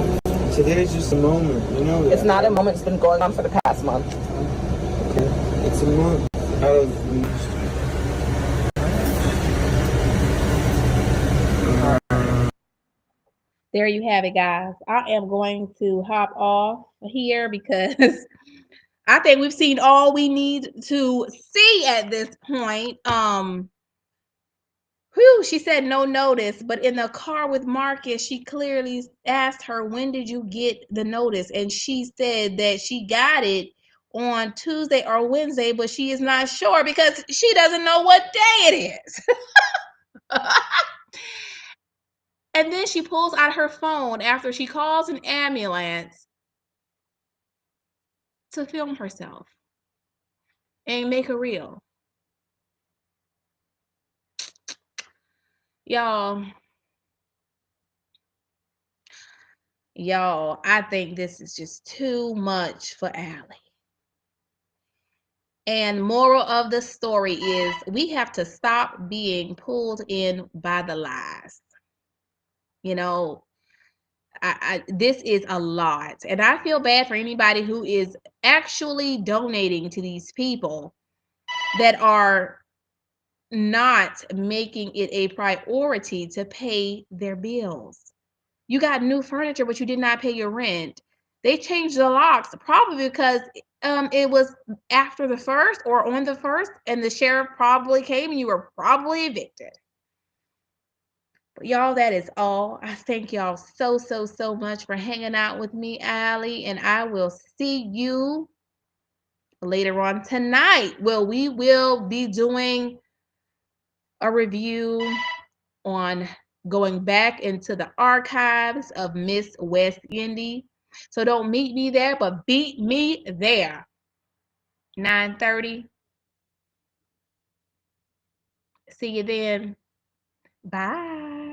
Today's just a moment, you know that. It's not a moment. It's been going on for the past month. Okay. It's a month. There you have it, guys. I am going to hop off here because I think we've seen all we need to see at this point. She said no notice, but in the car with Marcus, she clearly asked her, when did you get the notice? And she said that she got it on Tuesday or Wednesday, but she is not sure because she doesn't know what day it is. And then she pulls out her phone after she calls an ambulance to film herself and make a reel. Y'all, I think this is just too much for Allie. And moral of the story is we have to stop being pulled in by the lies. You know, this is a lot. And I feel bad for anybody who is actually donating to these people that are not making it a priority to pay their bills. You got new furniture, but you did not pay your rent. They changed the locks probably because it was after the 1st or on the 1st, and the sheriff probably came and you were probably evicted. But y'all, that is all. I thank y'all so much for hanging out with me, Allie, and I will see you later on tonight. Well, we will be doing a review on going back into the archives of Miss West Indy. So don't meet me there, but beat me there. 9:30. See you then. Bye.